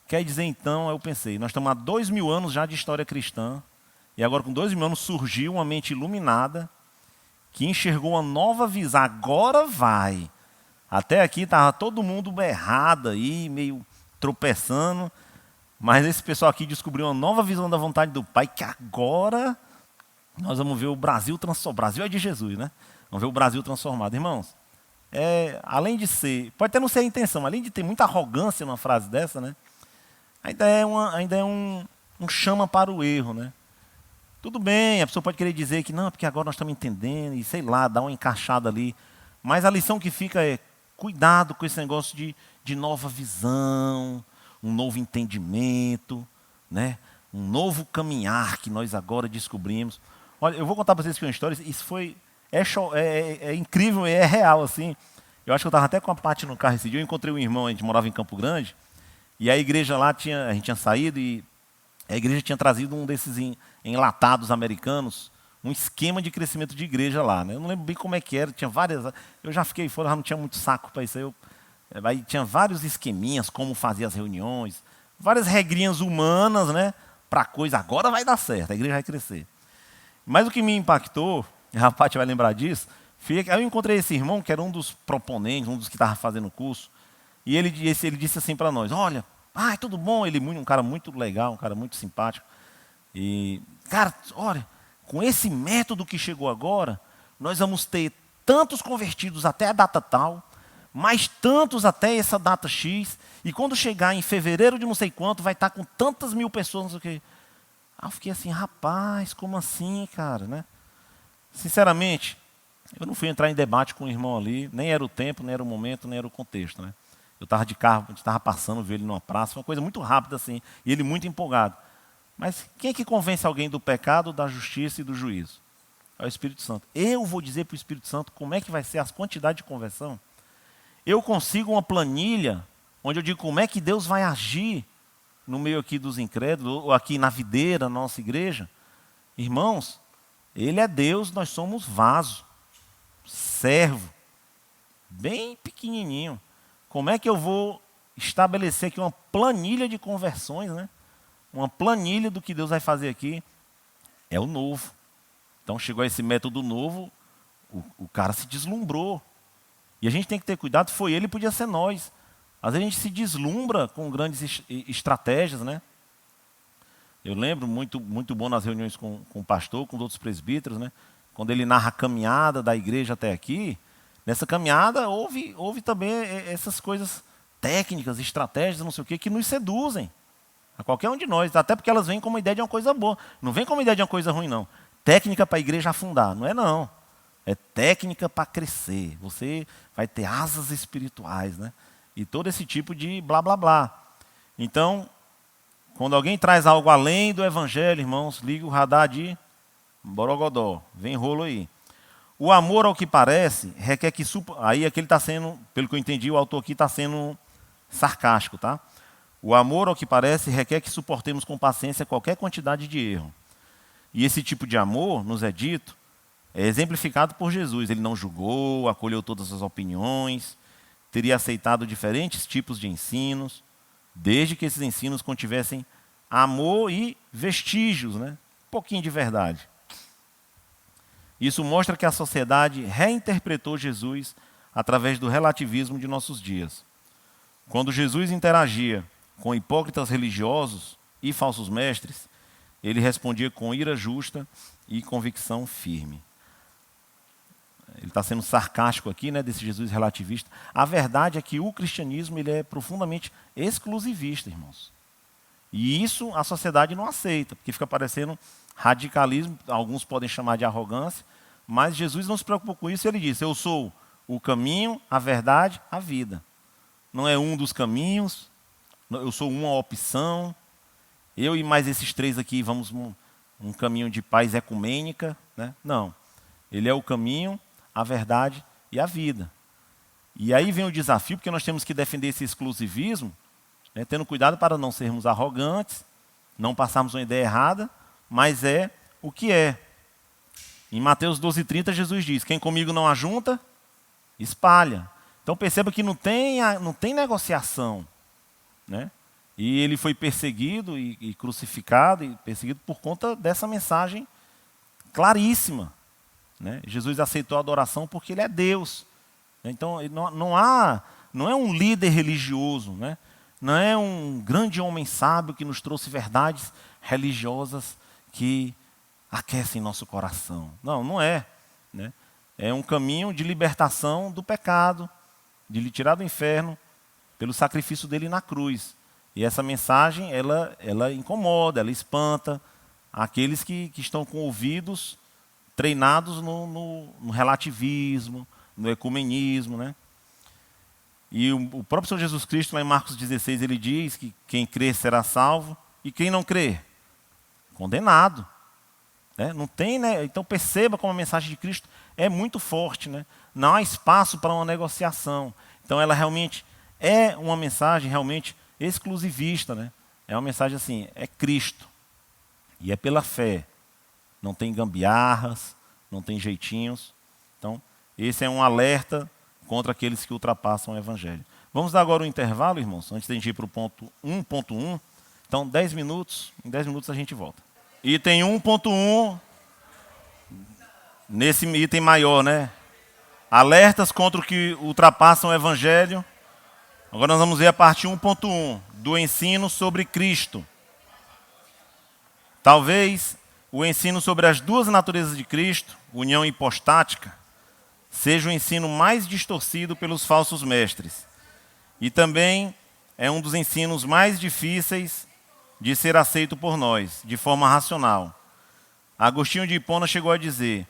quer dizer então, eu pensei, nós estamos há 2000 anos já de história cristã, e agora com 2000 anos surgiu uma mente iluminada, que enxergou uma nova visão, agora vai. Até aqui estava todo mundo errado aí, meio tropeçando, mas esse pessoal aqui descobriu uma nova visão da vontade do Pai, que agora nós vamos ver o Brasil transformado. O Brasil é de Jesus, né? Vamos ver o Brasil transformado. Irmãos, além de ser, pode até não ser a intenção, além de ter muita arrogância numa frase dessa, né? Ainda é um chama para o erro, né? Tudo bem, a pessoa pode querer dizer que não, porque agora nós estamos entendendo, e sei lá, dá uma encaixada ali. Mas a lição que fica é, cuidado com esse negócio de nova visão, um novo entendimento, né? Um novo caminhar que nós agora descobrimos. Olha, eu vou contar para vocês aqui uma história, isso foi, é incrível, é real, assim. Eu acho que eu estava até com a Paty no carro esse dia, eu encontrei um irmão, a gente morava em Campo Grande, e a igreja lá, a gente tinha saído e a igreja tinha trazido um desses enlatados americanos, um esquema de crescimento de igreja lá, né? Eu não lembro bem como é que era, tinha várias. Eu já fiquei fora, já não tinha muito saco para isso. Aí tinha vários esqueminhas, como fazer as reuniões, várias regrinhas humanas, né? Para a coisa, agora vai dar certo, a igreja vai crescer. Mas o que me impactou, a Paty vai lembrar disso, foi que eu encontrei esse irmão, que era um dos proponentes, um dos que estava fazendo o curso, e ele disse assim para nós, olha, tudo bom, ele um cara muito legal, um cara muito simpático. E, cara, olha, com esse método que chegou agora, nós vamos ter tantos convertidos até a data tal, mais tantos até essa data X, e quando chegar em fevereiro de não sei quanto, vai estar com tantas mil pessoas, não sei o quê. Eu fiquei assim, rapaz, como assim, cara, né? Sinceramente, eu não fui entrar em debate com o irmão ali, nem era o tempo, nem era o momento, nem era o contexto, né? Eu estava de carro, a gente estava passando, vi ele numa praça, foi uma coisa muito rápida assim, e ele muito empolgado. Mas quem é que convence alguém do pecado, da justiça e do juízo? É o Espírito Santo. Eu vou dizer para o Espírito Santo como é que vai ser as quantidades de conversão. Eu consigo uma planilha onde eu digo como é que Deus vai agir no meio aqui dos incrédulos, ou aqui na videira, na nossa igreja. Irmãos, Ele é Deus, nós somos vaso, servo, bem pequenininho. Como é que eu vou estabelecer aqui uma planilha de conversões, né? Uma planilha do que Deus vai fazer aqui? É o novo. Então chegou esse método novo, o cara se deslumbrou. E a gente tem que ter cuidado, foi ele, podia ser nós. Às vezes a gente se deslumbra com grandes estratégias, né? Eu lembro, muito bom nas reuniões com o pastor, com os outros presbíteros, né? Quando ele narra a caminhada da igreja até aqui, nessa caminhada houve também essas coisas técnicas, estratégias, não sei o quê, que nos seduzem. A qualquer um de nós, até porque elas vêm como ideia de uma coisa boa. Não vem como ideia de uma coisa ruim, não. Técnica para a igreja afundar, não é não. É técnica para crescer. Você vai ter asas espirituais, né? E todo esse tipo de blá, blá, blá. Então, quando alguém traz algo além do evangelho, irmãos, liga o radar de borogodó. Vem rolo aí. O amor, ao que parece, requer que... Aí aqui ele está sendo, pelo que eu entendi, o autor aqui está sendo sarcástico, tá? O amor, ao que parece, requer que suportemos com paciência qualquer quantidade de erro. E esse tipo de amor, nos é dito, é exemplificado por Jesus. Ele não julgou, acolheu todas as opiniões, teria aceitado diferentes tipos de ensinos, desde que esses ensinos contivessem amor e vestígios, né? Um pouquinho de verdade. Isso mostra que a sociedade reinterpretou Jesus através do relativismo de nossos dias. Quando Jesus interagia com hipócritas religiosos e falsos mestres, ele respondia com ira justa e convicção firme. Ele está sendo sarcástico aqui, né, desse Jesus relativista. A verdade é que o cristianismo ele é profundamente exclusivista, irmãos. E isso a sociedade não aceita, porque fica parecendo radicalismo, alguns podem chamar de arrogância, mas Jesus não se preocupou com isso, ele disse, eu sou o caminho, a verdade, a vida. Não é um dos caminhos, eu sou uma opção, eu e mais esses três aqui vamos um caminho de paz ecumênica, né? Não, ele é o caminho, a verdade e a vida. E aí vem o desafio, porque nós temos que defender esse exclusivismo, né, tendo cuidado para não sermos arrogantes, não passarmos uma ideia errada, mas é o que é. Em Mateus 12:30, Jesus diz, quem comigo não ajunta, espalha. Então perceba que não tem negociação, né? E ele foi perseguido e crucificado, e perseguido por conta dessa mensagem claríssima. Né? Jesus aceitou a adoração porque ele é Deus. Então não é um líder religioso, né? Não é um grande homem sábio que nos trouxe verdades religiosas que aquecem nosso coração. Não é. Né? É um caminho de libertação do pecado, de lhe tirar do inferno, pelo sacrifício dele na cruz. E essa mensagem, ela incomoda, ela espanta aqueles que estão com ouvidos treinados no relativismo, no ecumenismo, né? E o próprio Senhor Jesus Cristo, lá em Marcos 16, ele diz que quem crer será salvo, e quem não crer, condenado. Né? Não tem, né? Então perceba como a mensagem de Cristo é muito forte, né? Não há espaço para uma negociação. Então ela realmente é uma mensagem realmente exclusivista, né? É uma mensagem assim, é Cristo. E é pela fé. Não tem gambiarras, não tem jeitinhos. Então, esse é um alerta contra aqueles que ultrapassam o Evangelho. Vamos dar agora um intervalo, irmãos, antes de a gente ir para o ponto 1.1. Então, 10 minutos, em 10 minutos a gente volta. Item 1.1, nesse item maior, né? Alertas contra o que ultrapassam o Evangelho. Agora nós vamos ver a parte 1.1, do ensino sobre Cristo. Talvez o ensino sobre as duas naturezas de Cristo, união hipostática, seja o ensino mais distorcido pelos falsos mestres. E também é um dos ensinos mais difíceis de ser aceito por nós, de forma racional. Agostinho de Hipona chegou a dizer: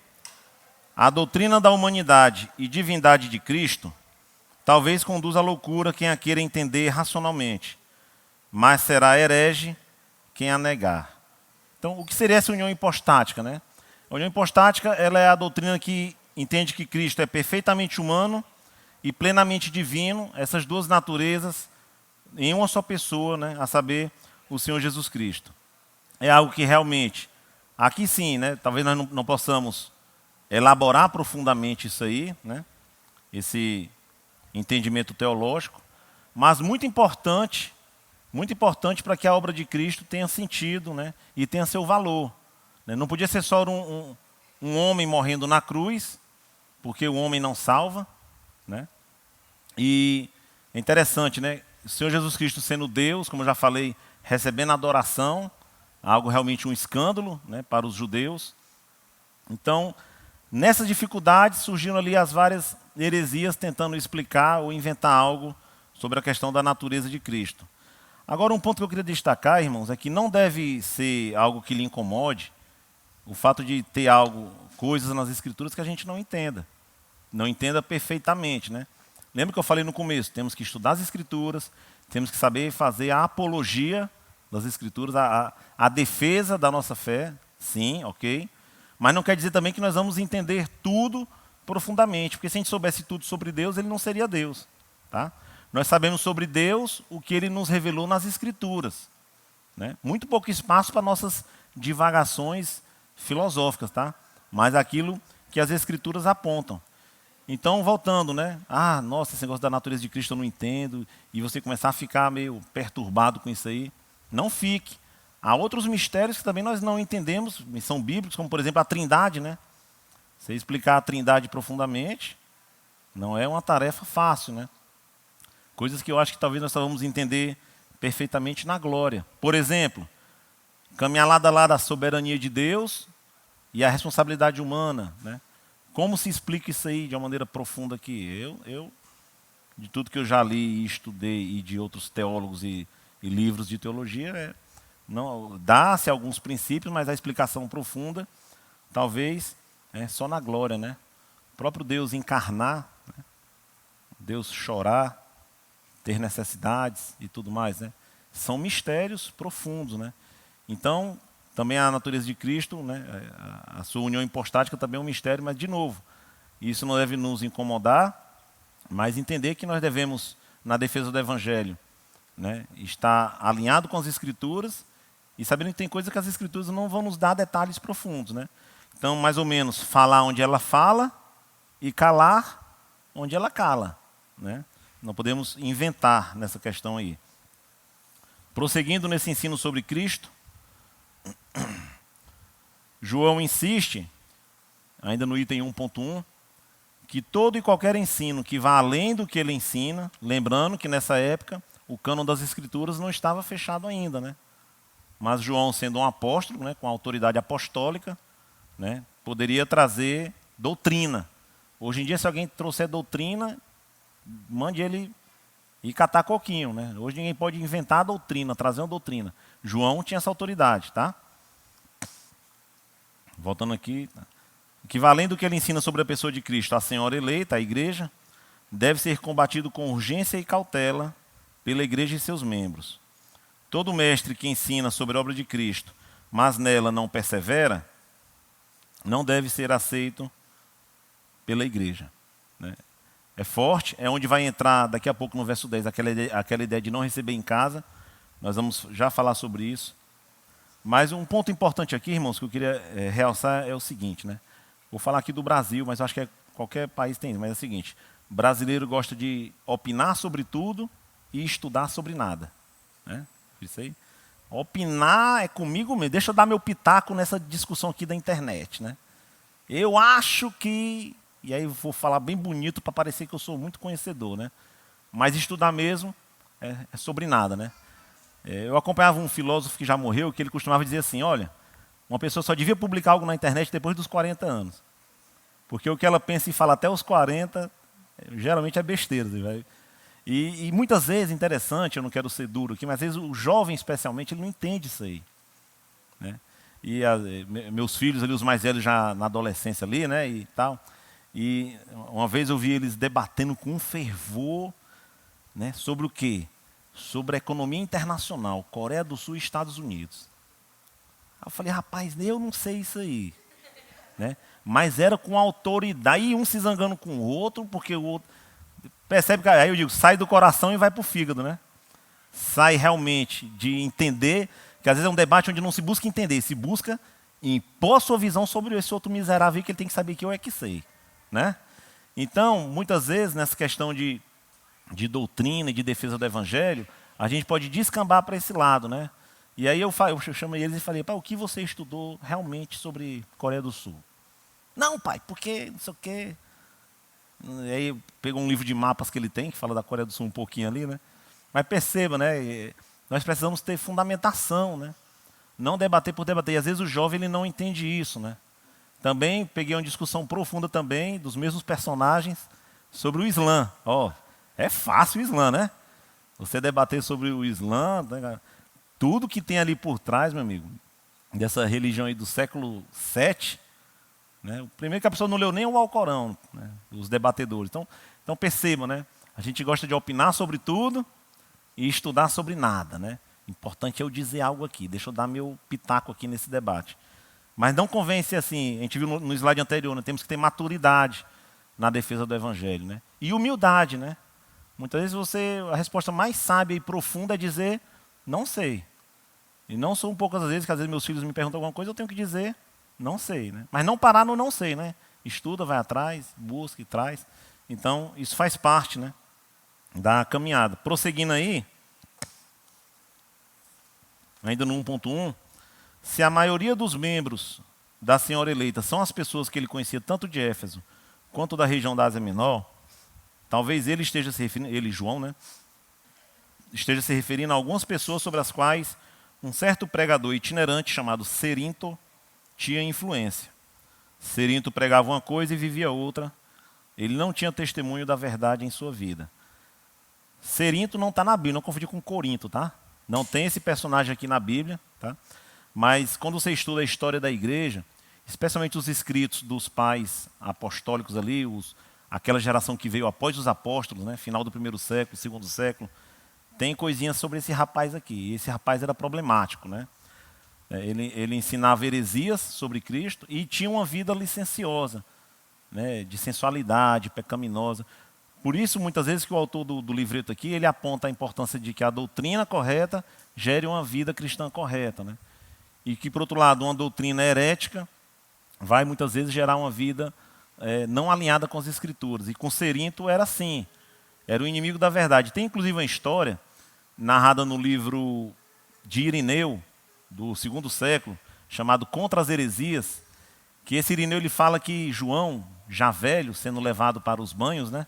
a doutrina da humanidade e divindade de Cristo talvez conduza à loucura quem a queira entender racionalmente, mas será herege quem a negar. Então, o que seria essa união hipostática, né? A união hipostática, ela é a doutrina que entende que Cristo é perfeitamente humano e plenamente divino, essas duas naturezas em uma só pessoa, né? A saber, o Senhor Jesus Cristo. É algo que realmente, aqui sim, né? Talvez nós não possamos elaborar profundamente isso aí, né? Esse entendimento teológico, mas muito importante para que a obra de Cristo tenha sentido, né? E tenha seu valor. Né? Não podia ser só um homem morrendo na cruz, porque o homem não salva. Né? E é interessante, né? O Senhor Jesus Cristo sendo Deus, como eu já falei, recebendo adoração, algo realmente um escândalo, né, para os judeus. Então, nessas dificuldades surgiram ali as várias heresias tentando explicar ou inventar algo sobre a questão da natureza de Cristo. Agora, um ponto que eu queria destacar, irmãos, é que não deve ser algo que lhe incomode o fato de ter coisas nas Escrituras que a gente não entenda perfeitamente, né? Lembra que eu falei no começo, temos que estudar as Escrituras, temos que saber fazer a apologia das Escrituras, a defesa da nossa fé, sim, ok? Mas não quer dizer também que nós vamos entender tudo profundamente, porque se a gente soubesse tudo sobre Deus, ele não seria Deus. Tá? Nós sabemos sobre Deus o que ele nos revelou nas Escrituras. Né? Muito pouco espaço para nossas divagações filosóficas, tá? Mas aquilo que as Escrituras apontam. Então, voltando, né? Ah, nossa, esse negócio da natureza de Cristo eu não entendo, e você começar a ficar meio perturbado com isso aí, não fique. Há outros mistérios que também nós não entendemos, são bíblicos, como por exemplo a Trindade, né? Você explicar a Trindade profundamente não é uma tarefa fácil, né? Coisas que eu acho que talvez nós só vamos entender perfeitamente na glória. Por exemplo, caminhar lado a lado a soberania de Deus e a responsabilidade humana, né? Como se explica isso aí de uma maneira profunda aqui? Eu de tudo que eu já li e estudei e de outros teólogos e livros de teologia, não dá-se alguns princípios, mas a explicação profunda, talvez, só na glória, né? O próprio Deus encarnar, né? Deus chorar, ter necessidades e tudo mais, né? São mistérios profundos, né? Então, também a natureza de Cristo, né? A sua união hipostática também é um mistério, mas de novo, isso não deve nos incomodar, mas entender que nós devemos, na defesa do Evangelho, né, estar alinhado com as Escrituras e sabendo que tem coisas que as Escrituras não vão nos dar detalhes profundos, né? Então, mais ou menos, falar onde ela fala e calar onde ela cala, né? Não podemos inventar nessa questão aí. Prosseguindo nesse ensino sobre Cristo, João insiste, ainda no item 1.1, que todo e qualquer ensino que vá além do que ele ensina, lembrando que nessa época o cânon das Escrituras não estava fechado ainda, né? Mas João, sendo um apóstolo, né, com autoridade apostólica, né, poderia trazer doutrina. Hoje em dia, se alguém trouxer doutrina, mande ele e catar coquinho, né? Hoje ninguém pode inventar a doutrina, trazer uma doutrina. João tinha essa autoridade, tá? Voltando aqui. Que valendo o que ele ensina sobre a pessoa de Cristo, a senhora eleita, a igreja, deve ser combatido com urgência e cautela pela igreja e seus membros. Todo mestre que ensina sobre a obra de Cristo, mas nela não persevera, não deve ser aceito pela igreja. Né? É forte, é onde vai entrar daqui a pouco no verso 10, aquela ideia de não receber em casa. Nós vamos já falar sobre isso. Mas um ponto importante aqui, irmãos, que eu queria realçar é o seguinte, né? Vou falar aqui do Brasil, mas eu acho que qualquer país tem, mas é o seguinte: brasileiro gosta de opinar sobre tudo e estudar sobre nada. Né? Isso aí. Opinar é comigo mesmo. Deixa eu dar meu pitaco nessa discussão aqui da internet. Né? Eu acho que... E aí eu vou falar bem bonito para parecer que eu sou muito conhecedor. Né? Mas estudar mesmo é sobre nada. Né? Eu acompanhava um filósofo que já morreu, que ele costumava dizer assim, olha, uma pessoa só devia publicar algo na internet depois dos 40 anos. Porque o que ela pensa e fala até os 40, geralmente é besteira. E muitas vezes, interessante, eu não quero ser duro aqui, mas às vezes o jovem especialmente, ele não entende isso aí. Né? E meus filhos ali, os mais velhos já na adolescência ali, né, e tal. E uma vez eu vi eles debatendo com um fervor, né, sobre o quê? Sobre a economia internacional, Coreia do Sul e Estados Unidos. Aí eu falei, rapaz, eu não sei isso aí. Né? Mas era com autoridade, e um se zangando com o outro, porque o outro... Percebe que, aí eu digo, sai do coração e vai para o fígado, né? Sai realmente de entender, que às vezes é um debate onde não se busca entender, se busca impor a sua visão sobre esse outro miserável que ele tem que saber que eu é que sei. Né? Então, muitas vezes, nessa questão de doutrina e de defesa do evangelho, a gente pode descambar para esse lado, né? E aí eu chamei eles e falei, pai, o que você estudou realmente sobre Coreia do Sul? Não, pai, porque não sei o quê. E aí pegou um livro de mapas que ele tem, que fala da Coreia do Sul um pouquinho ali, né? Mas perceba, né? Nós precisamos ter fundamentação, né? Não debater por debater. E às vezes o jovem ele não entende isso, né? Também peguei uma discussão profunda também dos mesmos personagens sobre o Islã. Ó, é fácil o Islã, né? Você debater sobre o Islã, né? Tudo que tem ali por trás, meu amigo, dessa religião aí do século VII, né? O primeiro que a pessoa não leu nem o Alcorão, né? Os debatedores. Então perceba, né? A gente gosta de opinar sobre tudo e estudar sobre nada, né? Importante é eu dizer algo aqui, deixa eu dar meu pitaco aqui nesse debate. Mas não convém ser assim, a gente viu no slide anterior, né? Temos que ter maturidade na defesa do evangelho, né? E humildade, né? Muitas vezes a resposta mais sábia e profunda é dizer, não sei. E não são poucas as vezes que às vezes meus filhos me perguntam alguma coisa, eu tenho que dizer, não sei. Né? Mas não parar no não sei, né? Estuda, vai atrás, busca e traz. Então, isso faz parte, né, da caminhada. Prosseguindo aí, ainda no 1.1, se a maioria dos membros da senhora eleita são as pessoas que ele conhecia tanto de Éfeso quanto da região da Ásia Menor, talvez ele esteja se referindo, ele, João, né, esteja se referindo a algumas pessoas sobre as quais um certo pregador itinerante chamado Cerinto tinha influência. Cerinto pregava uma coisa e vivia outra. Ele não tinha testemunho da verdade em sua vida. Cerinto não está na Bíblia, não confundir com Corinto, tá? Não tem esse personagem aqui na Bíblia, tá? Mas quando você estuda a história da igreja, especialmente os escritos dos pais apostólicos ali, aquela geração que veio após os apóstolos, né? Final do primeiro século, segundo século, tem coisinhas sobre esse rapaz aqui. Esse rapaz era problemático, né? Ele ensinava heresias sobre Cristo e tinha uma vida licenciosa, né? De sensualidade, pecaminosa. Por isso, muitas vezes, que o autor do livreto aqui, ele aponta a importância de que a doutrina correta gere uma vida cristã correta, né? E que, por outro lado, uma doutrina herética vai, muitas vezes, gerar uma vida não alinhada com as Escrituras. E com Cerinto era assim, era o inimigo da verdade. Tem, inclusive, uma história narrada no livro de Irineu, do segundo século, chamado Contra as Heresias, que esse Irineu ele fala que João, já velho, sendo levado para os banhos, né?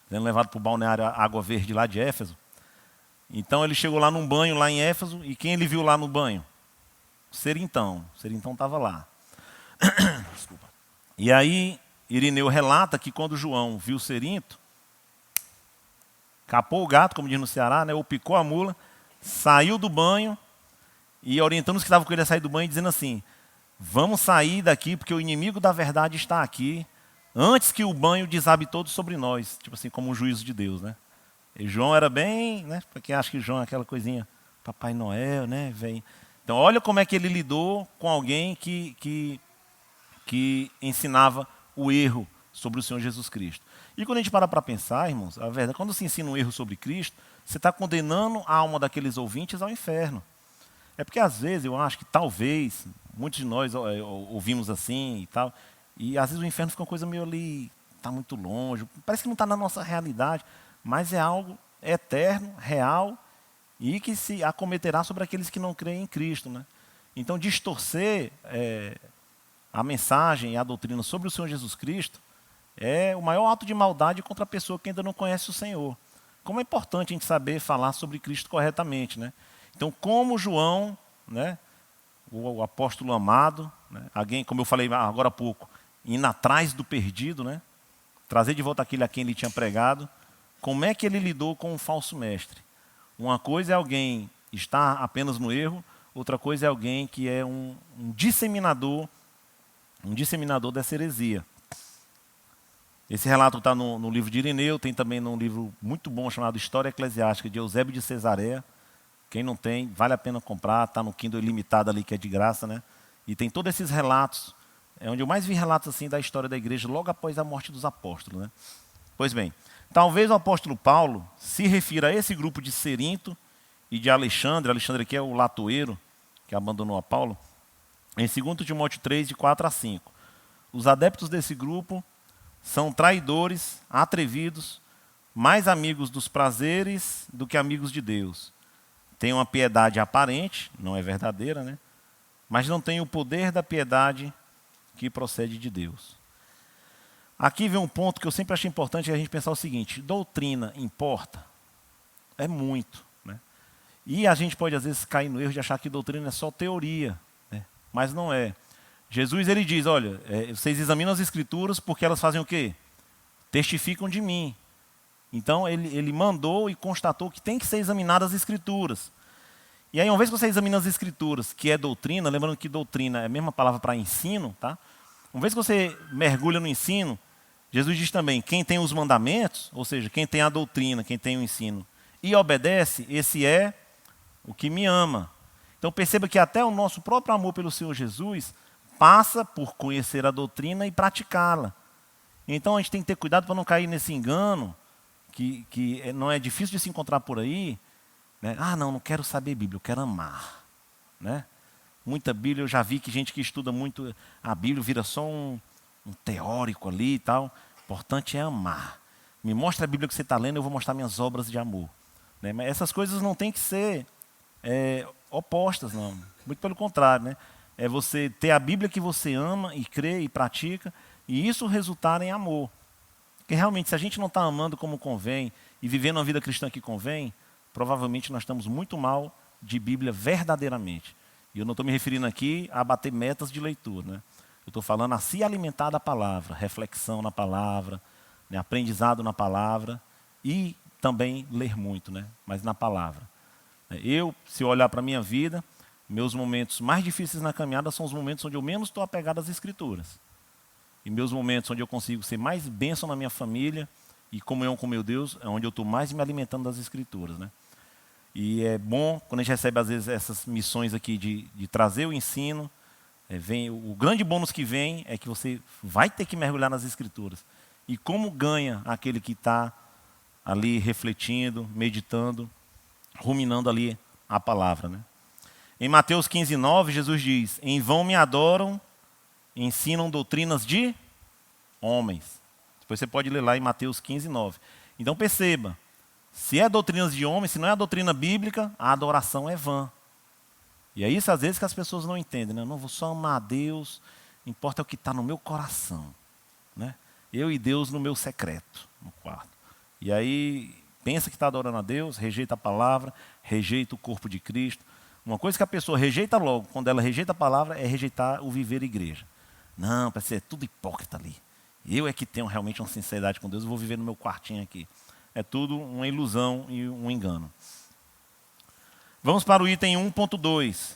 Sendo levado para o balneário Água Verde lá de Éfeso. Então ele chegou lá num banho lá em Éfeso, e quem ele viu lá no banho? Cerintão. Cerintão estava lá. Desculpa. E aí Irineu relata que quando João viu Cerinto, capou o gato, como diz no Ceará, né? Ou picou a mula, saiu do banho e orientando os que estavam com ele a sair do banho, dizendo assim: vamos sair daqui porque o inimigo da verdade está aqui, antes que o banho desabe todo sobre nós. Tipo assim, como um juízo de Deus, né? E João era bem, né? Para quem acha que João é aquela coisinha, Papai Noel, né? Vem. Então, olha como é que ele lidou com alguém que ensinava o erro sobre o Senhor Jesus Cristo. E quando a gente para pensar, irmãos, a verdade, quando se ensina um erro sobre Cristo, você está condenando a alma daqueles ouvintes ao inferno. É porque às vezes eu acho que talvez, muitos de nós ouvimos assim e tal, e às vezes o inferno fica uma coisa meio ali, está muito longe, parece que não está na nossa realidade, mas é algo eterno, real, e que se acometerá sobre aqueles que não creem em Cristo, né? Então, distorcer a mensagem e a doutrina sobre o Senhor Jesus Cristo é o maior ato de maldade contra a pessoa que ainda não conhece o Senhor. Como é importante a gente saber falar sobre Cristo corretamente, né? Então, como João, né, o apóstolo amado, né, alguém, como eu falei agora há pouco, indo atrás do perdido, né, trazer de volta aquele a quem ele tinha pregado, como é que ele lidou com um falso mestre? Uma coisa é alguém estar apenas no erro, outra coisa é alguém que é um disseminador dessa heresia. Esse relato está no livro de Irineu, tem também num livro muito bom chamado História Eclesiástica, de Eusébio de Cesareia. Quem não tem, vale a pena comprar, está no Kindle Ilimitado ali, que é de graça, né? E tem todos esses relatos, é onde eu mais vi relatos assim da história da igreja logo após a morte dos apóstolos, né? Pois bem, talvez o apóstolo Paulo se refira a esse grupo de Cerinto e de Alexandre que é o latoeiro, que abandonou a Paulo, em 2 Timóteo 3, de 4 a 5. Os adeptos desse grupo são traidores, atrevidos, mais amigos dos prazeres do que amigos de Deus. Têm uma piedade aparente, não é verdadeira, né? Mas não têm o poder da piedade que procede de Deus. Aqui vem um ponto que eu sempre achei importante a gente pensar o seguinte: doutrina importa? É muito, né? E a gente pode às vezes cair no erro de achar que doutrina é só teoria, né? Mas não é. Jesus ele diz: olha, vocês examinam as escrituras porque elas fazem o quê? Testificam de mim. Então ele mandou e constatou que tem que ser examinadas as escrituras. E aí, uma vez que você examina as escrituras, que é doutrina, lembrando que doutrina é a mesma palavra para ensino, tá? Uma vez que você mergulha no ensino, Jesus diz também: quem tem os mandamentos, ou seja, quem tem a doutrina, quem tem o ensino, e obedece, esse é o que me ama. Então perceba que até o nosso próprio amor pelo Senhor Jesus passa por conhecer a doutrina e praticá-la. Então a gente tem que ter cuidado para não cair nesse engano, que não é difícil de se encontrar por aí, né? Ah, não quero saber Bíblia, eu quero amar, né? Muita Bíblia, eu já vi que gente que estuda muito a Bíblia vira só um teórico ali e tal. O importante é amar. Me mostra a Bíblia que você está lendo, eu vou mostrar minhas obras de amor, né? Mas essas coisas não têm que ser opostas, não. Muito pelo contrário, né? É você ter a Bíblia que você ama e crê e pratica, e isso resultar em amor. Porque realmente, se a gente não está amando como convém e vivendo uma vida cristã que convém, provavelmente nós estamos muito mal de Bíblia verdadeiramente. E eu não estou me referindo aqui a bater metas de leitura, né? Eu estou falando a se alimentar da palavra, reflexão na palavra, né? Aprendizado na palavra e também ler muito, né? Mas na palavra. Se eu olhar para a minha vida, meus momentos mais difíceis na caminhada são os momentos onde eu menos estou apegado às Escrituras. E meus momentos onde eu consigo ser mais bênção na minha família e comunhão com meu Deus, é onde eu estou mais me alimentando das Escrituras, né? E é bom, quando a gente recebe, às vezes, essas missões aqui de trazer o ensino, o grande bônus que vem é que você vai ter que mergulhar nas Escrituras. E como ganha aquele que está ali refletindo, meditando, ruminando ali a palavra, né? Em Mateus 15, 9, Jesus diz: em vão me adoram, ensinam doutrinas de homens. Depois você pode ler lá em Mateus 15, 9. Então perceba, se é doutrinas de homens, se não é a doutrina bíblica, a adoração é vã. E é isso às vezes que as pessoas não entendem, né? Eu não vou só amar a Deus, importa o que está no meu coração, né? Eu e Deus no meu secreto, no quarto. E aí pensa que está adorando a Deus, rejeita a palavra, rejeita o corpo de Cristo. Uma coisa que a pessoa rejeita logo, quando ela rejeita a palavra, é rejeitar o viver igreja. Não, parece ser tudo hipócrita ali. Eu é que tenho realmente uma sinceridade com Deus, eu vou viver no meu quartinho aqui. é tudo uma ilusão e um engano. Vamos para o item 1.2,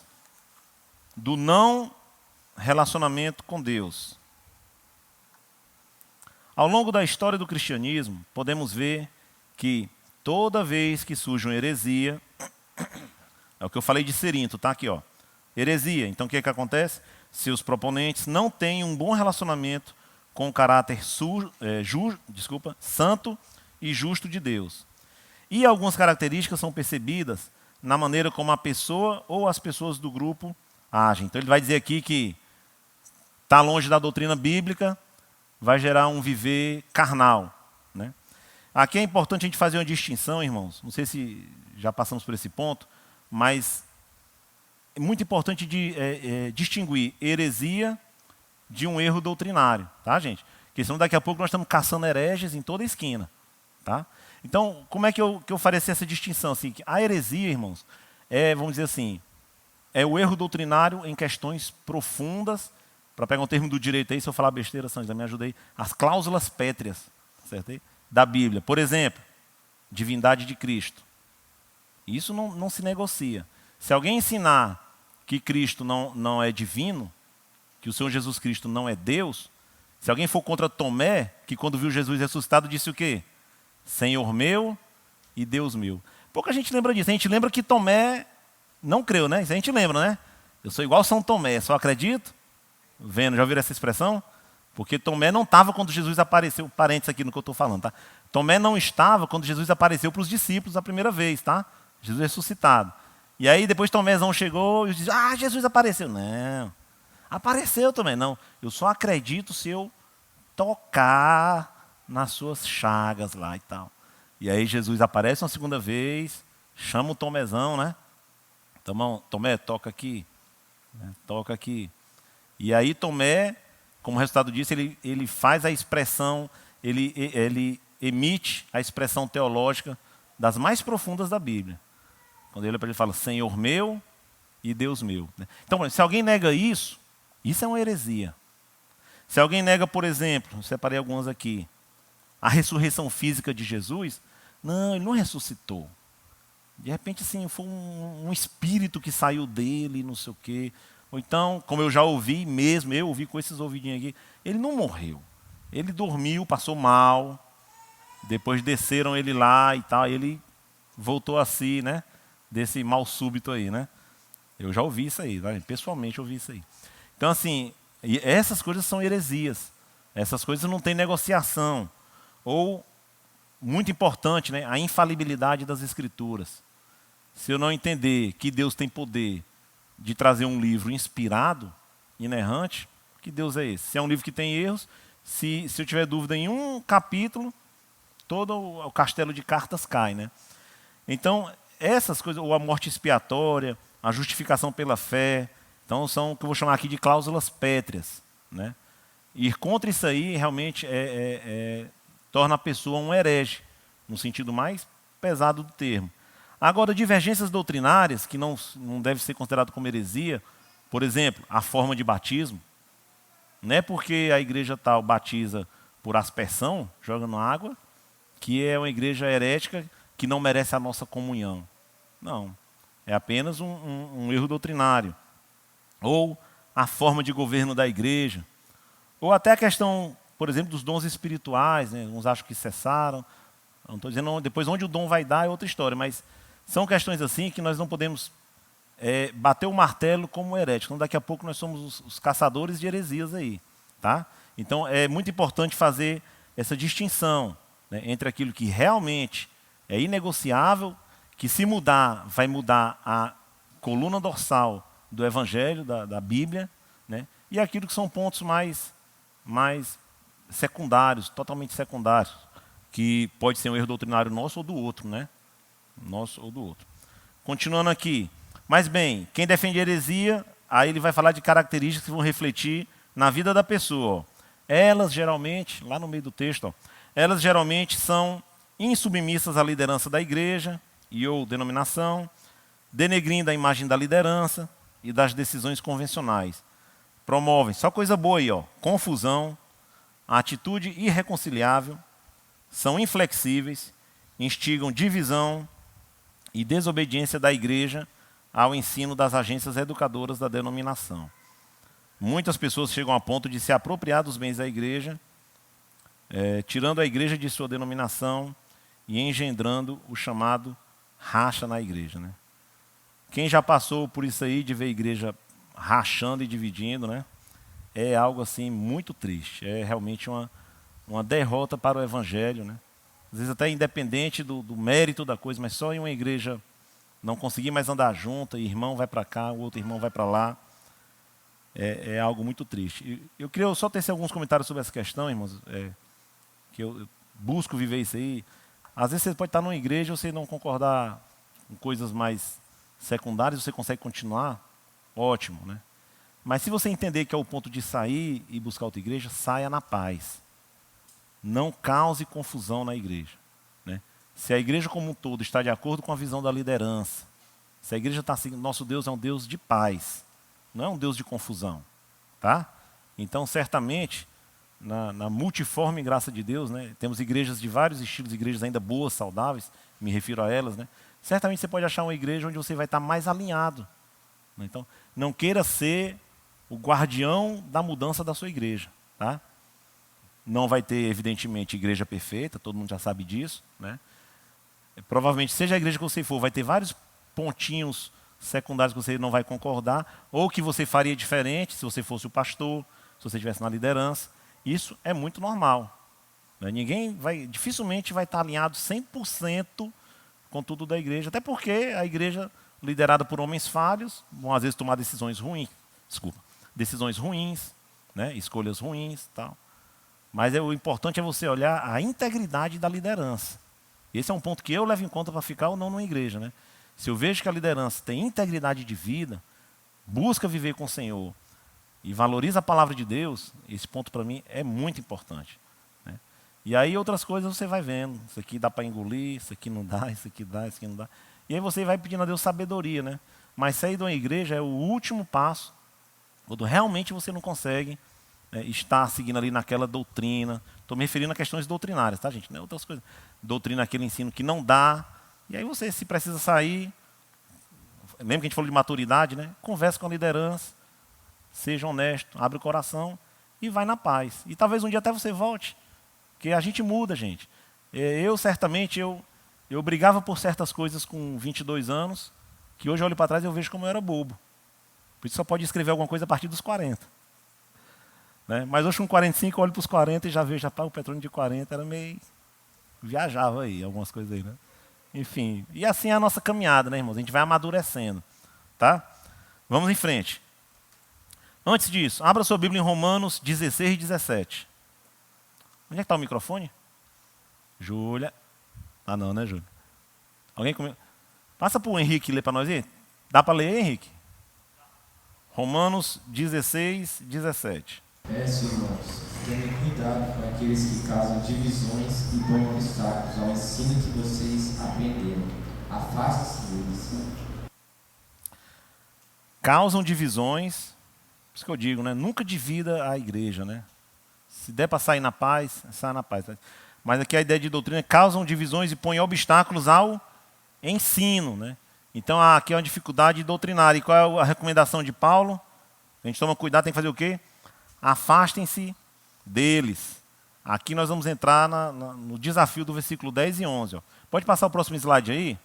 do não relacionamento com Deus. Ao longo da história do cristianismo, podemos ver que toda vez que surge uma heresia, é o que eu falei de Cerinto, tá aqui, ó. Heresia. Então o que é que acontece? Seus proponentes não têm um bom relacionamento com o caráter santo e justo de Deus. E algumas características são percebidas na maneira como a pessoa ou as pessoas do grupo agem. Então ele vai dizer aqui que está longe da doutrina bíblica, vai gerar um viver carnal, né? Aqui é importante a gente fazer uma distinção, irmãos. Não sei se já passamos por esse ponto, mas é muito importante distinguir heresia de um erro doutrinário, tá, gente? Porque senão daqui a pouco nós estamos caçando hereges em toda a esquina, tá? Então, como é que eu faria essa distinção? Assim, que a heresia, irmãos, vamos dizer assim, é o erro doutrinário em questões profundas, para pegar um termo do direito aí, se eu falar besteira, Sandra, me ajuda aí, as cláusulas pétreas, certo aí? Da Bíblia. Por exemplo, divindade de Cristo. Isso não se negocia. Se alguém ensinar que Cristo não é divino, que o Senhor Jesus Cristo não é Deus, se alguém for contra Tomé, que quando viu Jesus ressuscitado disse o quê? Senhor meu e Deus meu. Pouca gente lembra disso. A gente lembra que Tomé não creu, né? Isso a gente lembra, né? Eu sou igual São Tomé, só acredito vendo. Já ouviram essa expressão? Porque Tomé não estava quando Jesus apareceu. Parênteses aqui no que eu estou falando, tá? Tomé não estava quando Jesus apareceu para os discípulos a primeira vez, tá? Jesus ressuscitado. E aí depois Tomézão chegou e disse, Jesus apareceu. Não, apareceu também. Não, eu só acredito se eu tocar nas suas chagas lá e tal. E aí Jesus aparece uma segunda vez, chama o Tomézão, né? Tomé, toca aqui. Né? Toca aqui. E aí Tomé, como resultado disso, ele faz a expressão, ele emite a expressão teológica das mais profundas da Bíblia. Quando ele olha para ele e fala, Senhor meu e Deus meu. Então, se alguém nega isso, isso é uma heresia. Se alguém nega, por exemplo, separei algumas aqui, a ressurreição física de Jesus, não, ele não ressuscitou. De repente, assim, foi um espírito que saiu dele, não sei o quê. Ou então, como eu já ouvi mesmo, eu ouvi com esses ouvidinhos aqui, ele não morreu. Ele dormiu, passou mal, depois desceram ele lá e tal, ele voltou a si, né? Desse mal súbito aí, né? Eu já ouvi isso aí, tá? Pessoalmente ouvi isso aí. Então, assim, essas coisas são heresias. Essas coisas não têm negociação. Ou, muito importante, né? A infalibilidade das Escrituras. Se eu não entender que Deus tem poder de trazer um livro inspirado, inerrante, que Deus é esse? Se é um livro que tem erros, se eu tiver dúvida em um capítulo, todo o castelo de cartas cai, né? Então, essas coisas, ou a morte expiatória, a justificação pela fé, então são o que eu vou chamar aqui de cláusulas pétreas, né? Ir contra isso aí realmente torna a pessoa um herege, no sentido mais pesado do termo. Agora, divergências doutrinárias, que não deve ser considerado como heresia, por exemplo, a forma de batismo. Não é porque a igreja tal batiza por aspersão, joga na água, que é uma igreja herética que não merece a nossa comunhão. Não, é apenas um erro doutrinário. Ou a forma de governo da igreja. Ou até a questão, por exemplo, dos dons espirituais, né? Uns acham que cessaram. Não estou dizendo, depois onde o dom vai dar é outra história, mas são questões assim que nós não podemos bater o martelo como herético. Então, daqui a pouco nós somos os caçadores de heresias aí. Tá? Então, é muito importante fazer essa distinção, né, entre aquilo que realmente é inegociável, que se mudar, vai mudar a coluna dorsal do Evangelho, da Bíblia, né, e aquilo que são pontos mais secundários, totalmente secundários, que pode ser um erro doutrinário nosso ou do outro, né? Nosso ou do outro. Continuando aqui. Mas bem, quem defende heresia, aí ele vai falar de características que vão refletir na vida da pessoa. Ó. Elas geralmente, lá no meio do texto, ó, elas geralmente são insubmissas à liderança da igreja e ou denominação, denegrindo a imagem da liderança e das decisões convencionais. Promovem, só coisa boa aí, ó, confusão, atitude irreconciliável, são inflexíveis, instigam divisão e desobediência da igreja ao ensino das agências educadoras da denominação. Muitas pessoas chegam a ponto de se apropriar dos bens da igreja, tirando a igreja de sua denominação e engendrando o chamado racha na igreja, né? Quem já passou por isso aí, de ver a igreja rachando e dividindo, né? É algo assim muito triste. É realmente uma derrota para o evangelho, né? Às vezes até independente do mérito da coisa, mas só em uma igreja não conseguir mais andar junto, e irmão vai para cá, o outro irmão vai para lá, é algo muito triste. Eu queria só tecer alguns comentários sobre essa questão, irmãos, que eu busco viver isso aí. Às vezes você pode estar numa igreja e você não concordar com coisas mais secundárias, você consegue continuar, ótimo, né? Mas se você entender que é o ponto de sair e buscar outra igreja, saia na paz. Não cause confusão na igreja, né? Se a igreja como um todo está de acordo com a visão da liderança, se a igreja está seguindo, nosso Deus é um Deus de paz, não é um Deus de confusão, tá? Então, certamente, na multiforme graça de Deus, né, temos igrejas de vários estilos, igrejas ainda boas, saudáveis, me refiro a elas, né? Certamente você pode achar uma igreja onde você vai estar mais alinhado, né? Então, não queira ser o guardião da mudança da sua igreja, tá? Não vai ter, evidentemente, igreja perfeita, todo mundo já sabe disso, né? Provavelmente, seja a igreja que você for, vai ter vários pontinhos secundários que você não vai concordar, ou que você faria diferente se você fosse o pastor, se você estivesse na liderança. Isso é muito normal, né? Dificilmente vai estar alinhado 100% com tudo da igreja, até porque a igreja, liderada por homens falhos, vão às vezes tomar decisões ruins, né? Escolhas ruins, tal. Mas o importante é você olhar a integridade da liderança. Esse é um ponto que eu levo em conta para ficar ou não numa igreja, né? Se eu vejo que a liderança tem integridade de vida, busca viver com o Senhor e valoriza a palavra de Deus, esse ponto para mim é muito importante, né? E aí outras coisas você vai vendo, isso aqui dá para engolir, isso aqui não dá, isso aqui dá, isso aqui não dá. E aí você vai pedindo a Deus sabedoria, né? Mas sair de uma igreja é o último passo, quando realmente você não consegue estar seguindo ali naquela doutrina. Estou me referindo a questões doutrinárias, tá, gente? Não é outras coisas. Doutrina, aquele ensino que não dá. E aí você, se precisa sair, lembra que a gente falou de maturidade, né? Converse com a liderança, seja honesto, abre o coração e vai na paz. E talvez um dia até você volte, porque a gente muda, gente. Certamente, eu brigava por certas coisas com 22 anos, que hoje eu olho para trás e eu vejo como eu era bobo. Por isso só pode escrever alguma coisa a partir dos 40. Né? Mas hoje com 45 eu olho para os 40 e já vejo, o Petrônio de 40 era meio... viajava aí, algumas coisas aí, né? Enfim, e assim é a nossa caminhada, né, irmãos? A gente vai amadurecendo, tá? Vamos em frente. Antes disso, abra sua Bíblia em Romanos 16 e 17. Onde é que está o microfone? Júlia. Ah, não, né, Júlia? Alguém comigo? Passa para o Henrique ler para nós aí. Dá para ler, Henrique? Romanos 16, 17. Peço, irmãos, tenham cuidado com aqueles que causam divisões e põem obstáculos ao ensino que vocês aprenderam. Afaste-se deles. Causam divisões, por isso que eu digo, né? Nunca divida a igreja, né? Se der para sair na paz, saia na paz. Mas aqui a ideia de doutrina é causam divisões e põem obstáculos ao ensino, né? Então aqui é uma dificuldade doutrinária. E qual é a recomendação de Paulo? A gente toma cuidado, tem que fazer o quê? Afastem-se deles. Aqui nós vamos entrar no desafio do versículo 10 e 11. Ó. Pode passar o próximo slide aí?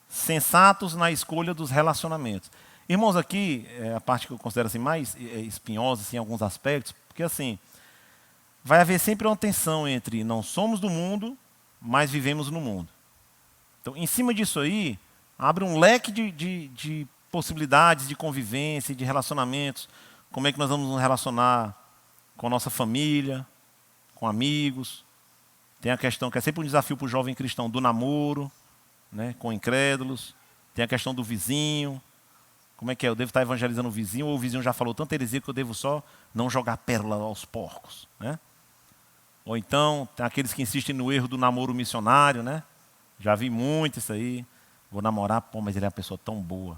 Sensatos na escolha dos relacionamentos. Irmãos, aqui é a parte que eu considero assim, mais espinhosa assim, em alguns aspectos, porque assim, vai haver sempre uma tensão entre não somos do mundo, mas vivemos no mundo. Então, em cima disso aí, abre um leque de possibilidades de convivência, de relacionamentos. Como é que nós vamos nos relacionar com a nossa família, com amigos. Tem a questão que é sempre um desafio para o jovem cristão do namoro, né, com incrédulos. Tem a questão do vizinho. Como é que é? Eu devo estar evangelizando o vizinho, ou o vizinho já falou tanta heresia que eu devo só não jogar pérola aos porcos, né? Ou então, tem aqueles que insistem no erro do namoro missionário, né? Já vi muito isso aí. Vou namorar, mas ele é uma pessoa tão boa.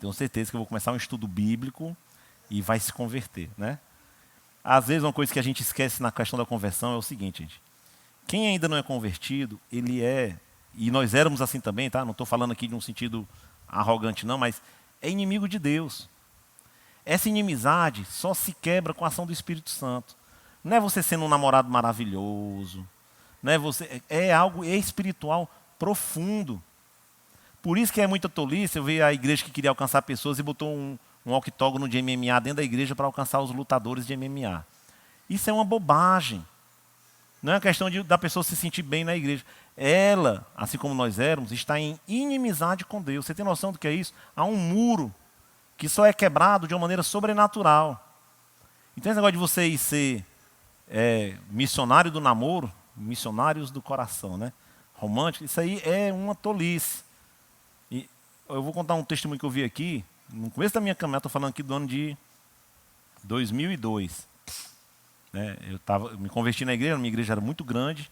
Tenho certeza que eu vou começar um estudo bíblico e vai se converter, né? Às vezes uma coisa que a gente esquece na questão da conversão é o seguinte, gente. quem ainda não é convertido, ele é, e nós éramos assim também, tá? Não estou falando aqui de um sentido arrogante não, mas é inimigo de Deus. Essa inimizade só se quebra com a ação do Espírito Santo. Não é você sendo um namorado maravilhoso, não é você, é algo espiritual profundo. Por isso que é muita tolice eu ver a igreja que queria alcançar pessoas e botou um octógono de MMA dentro da igreja para alcançar os lutadores de MMA. Isso é uma bobagem. Não é uma questão da pessoa se sentir bem na igreja. Ela, assim como nós éramos, está em inimizade com Deus. Você tem noção do que é isso? Há um muro que só é quebrado de uma maneira sobrenatural. Então esse negócio de você ir ser missionário do namoro, missionários do coração, né? Romântico, isso aí é uma tolice. E eu vou contar um testemunho que eu vi aqui, no começo da minha caminhada, estou falando aqui do ano de 2002. Né? Eu me converti na igreja, minha igreja era muito grande,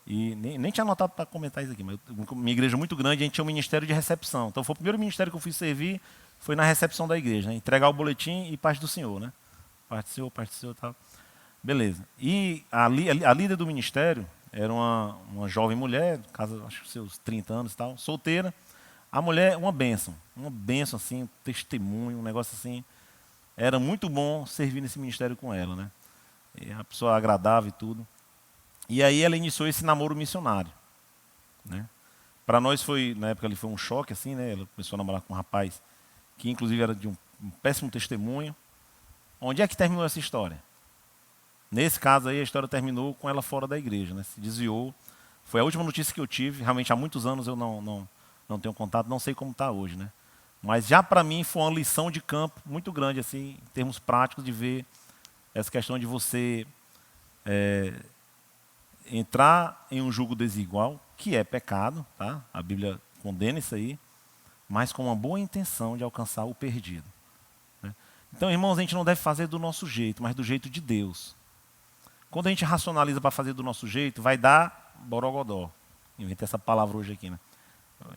e nem tinha anotado para comentar isso aqui, mas minha igreja muito grande, a gente tinha um ministério de recepção. Então foi o primeiro ministério que eu fui servir, foi na recepção da igreja, né? Entregar o boletim e paz do Senhor, né? Paz do Senhor e tal. Beleza. E a líder do ministério era uma jovem mulher, casa, acho que seus 30 anos e tal, solteira. A mulher, uma bênção assim, um testemunho, um negócio assim. Era muito bom servir nesse ministério com ela, né? E a pessoa agradável e tudo. E aí ela iniciou esse namoro missionário, né? Para nós foi, na época ali foi um choque assim, né? Ela começou a namorar com um rapaz que inclusive era de um péssimo testemunho. Onde é que terminou essa história? Nesse caso aí a história terminou com ela fora da igreja, né? Se desviou. Foi a última notícia que eu tive, realmente há muitos anos eu não tenho contato, não sei como está hoje, né? Mas já para mim foi uma lição de campo muito grande, assim, em termos práticos, de ver essa questão de você entrar em um jugo desigual, que é pecado, tá? A Bíblia condena isso aí, mas com uma boa intenção de alcançar o perdido. Né? Então, irmãos, a gente não deve fazer do nosso jeito, mas do jeito de Deus. Quando a gente racionaliza para fazer do nosso jeito, vai dar borogodó. Inventei essa palavra hoje aqui, né?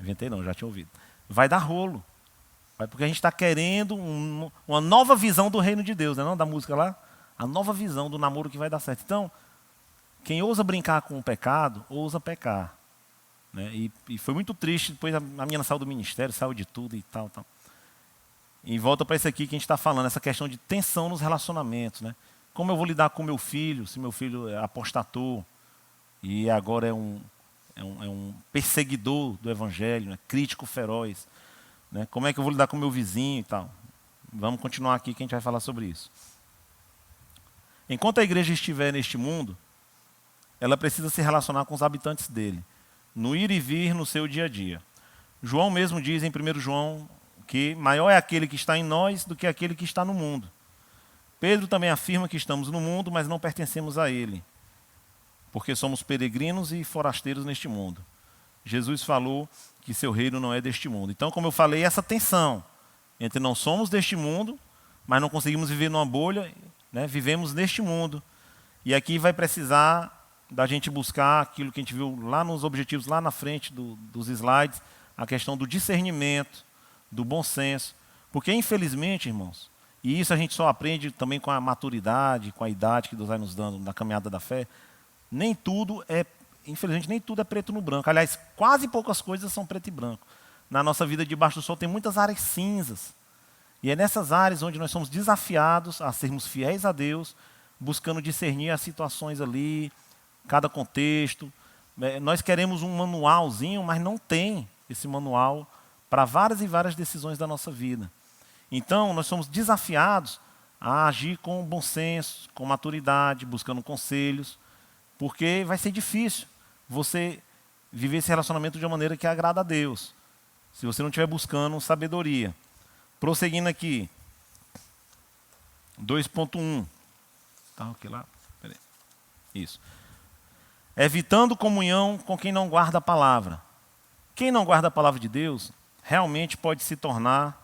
Inventei não, já tinha ouvido. Vai dar rolo. Porque a gente está querendo uma nova visão do reino de Deus, né? Não da música lá? A nova visão do namoro que vai dar certo. Então, quem ousa brincar com o pecado, ousa pecar. Né? E foi muito triste, depois a menina saiu do ministério, saiu de tudo e tal. E volta para isso aqui que a gente está falando, essa questão de tensão nos relacionamentos. Né? Como eu vou lidar com meu filho, se meu filho apostatou e agora é um perseguidor do evangelho, né? Crítico feroz. Né? Como é que eu vou lidar com meu vizinho e tal? Vamos continuar aqui que a gente vai falar sobre isso. Enquanto a igreja estiver neste mundo, ela precisa se relacionar com os habitantes dele, no ir e vir no seu dia a dia. João mesmo diz em 1 João que maior é aquele que está em nós do que aquele que está no mundo. Pedro também afirma que estamos no mundo, mas não pertencemos a ele, porque somos peregrinos e forasteiros neste mundo. Jesus falou que seu reino não é deste mundo. Então, como eu falei, essa tensão entre não somos deste mundo, mas não conseguimos viver numa bolha, né? Vivemos neste mundo. E aqui vai precisar da gente buscar aquilo que a gente viu lá nos objetivos, lá na frente dos slides, a questão do discernimento, do bom senso. Porque, infelizmente, irmãos, e isso a gente só aprende também com a maturidade, com a idade que Deus vai nos dando na caminhada da fé, infelizmente, nem tudo é preto no branco. Aliás, quase poucas coisas são preto e branco. Na nossa vida debaixo do sol tem muitas áreas cinzas. E é nessas áreas onde nós somos desafiados a sermos fiéis a Deus, buscando discernir as situações ali, cada contexto. Nós queremos um manualzinho, mas não tem esse manual para várias e várias decisões da nossa vida. Então, nós somos desafiados a agir com bom senso, com maturidade, buscando conselhos, porque vai ser difícil você viver esse relacionamento de uma maneira que agrada a Deus, se você não estiver buscando sabedoria. Prosseguindo aqui, 2.1. Tá, ok lá? Peraí. Isso. Evitando comunhão com quem não guarda a palavra. Quem não guarda a palavra de Deus, realmente pode se tornar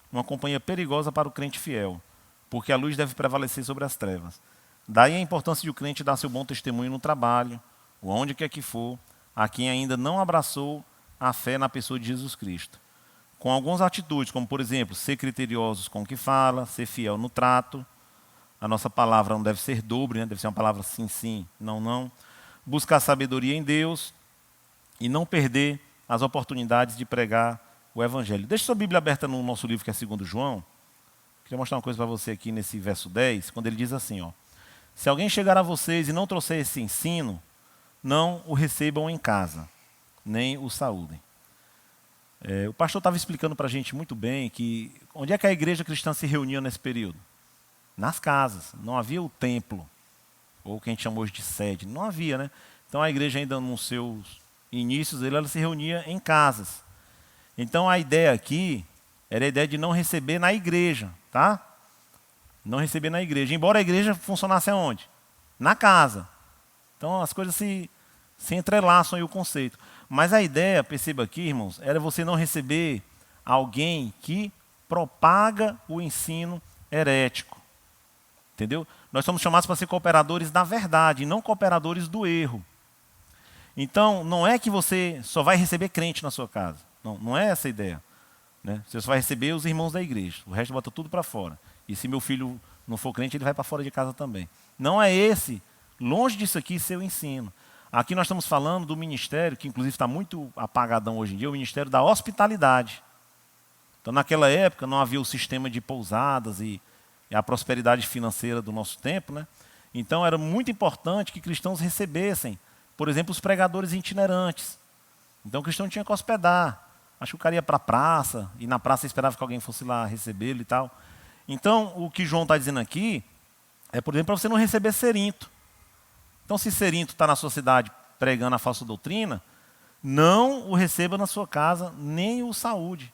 uma companhia perigosa para o crente fiel, porque a luz deve prevalecer sobre as trevas. Daí a importância de o crente dar seu bom testemunho no trabalho, ou onde quer que for, a quem ainda não abraçou a fé na pessoa de Jesus Cristo. Com algumas atitudes, como por exemplo, ser criteriosos com o que fala, ser fiel no trato. A nossa palavra não deve ser dobre, né? Deve ser uma palavra sim, sim, não, não. buscar sabedoria em Deus e não perder as oportunidades de pregar o Evangelho. Deixe sua Bíblia aberta no nosso livro, que é 2 João. Queria mostrar uma coisa para você aqui nesse verso 10, quando ele diz assim, ó: se alguém chegar a vocês e não trouxer esse ensino, não o recebam em casa, nem o saúdem. O pastor estava explicando para a gente muito bem que onde é que a igreja cristã se reunia nesse período? Nas casas. Não havia o templo, ou o que a gente chama hoje de sede. Não havia, né? Então a igreja ainda nos seus inícios, ela se reunia em casas. Então a ideia aqui era a ideia de não receber na igreja, tá? Não receber na igreja. Embora a igreja funcionasse aonde? Na casa. Então as coisas se entrelaçam aí o conceito. Mas a ideia, perceba aqui, irmãos, era você não receber alguém que propaga o ensino herético. Entendeu? Nós somos chamados para ser cooperadores da verdade, não cooperadores do erro. Então, não é que você só vai receber crente na sua casa. Não é essa a ideia. Né? Você só vai receber os irmãos da igreja. O resto bota tudo para fora. E se meu filho não for crente, ele vai para fora de casa também. Não é esse, longe disso aqui, seu ensino. Aqui nós estamos falando do ministério, que inclusive está muito apagadão hoje em dia, o ministério da hospitalidade. Então, naquela época, não havia o sistema de pousadas e a prosperidade financeira do nosso tempo, né? Então, era muito importante que cristãos recebessem, por exemplo, os pregadores itinerantes. Então, o cristão tinha que hospedar. Acho que o cara ia para a praça, e na praça esperava que alguém fosse lá recebê-lo e tal. Então, o que João está dizendo aqui é, por exemplo, para você não receber Cerinto. Então, se Cerinto está na sua cidade pregando a falsa doutrina, não o receba na sua casa, nem o saúde.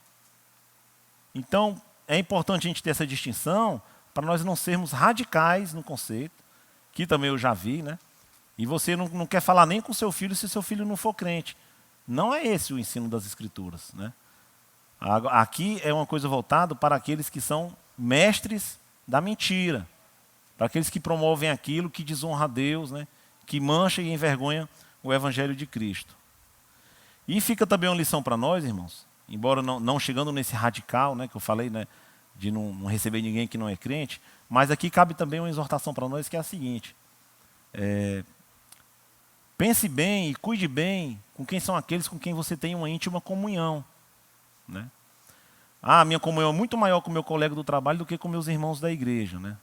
Então, é importante a gente ter essa distinção para nós não sermos radicais no conceito, que também eu já vi, né? E você não quer falar nem com seu filho se seu filho não for crente. Não é esse o ensino das Escrituras, né? Aqui é uma coisa voltada para aqueles que são mestres da mentira, para aqueles que promovem aquilo que desonra a Deus, né? Que mancha e envergonha o Evangelho de Cristo. E fica também uma lição para nós, irmãos, embora não chegando nesse radical, né, que eu falei, né, de não receber ninguém que não é crente, mas aqui cabe também uma exortação para nós, que é a seguinte: pense bem e cuide bem com quem são aqueles com quem você tem uma íntima comunhão. Né? Minha comunhão é muito maior com o meu colega do trabalho do que com meus irmãos da igreja. Né?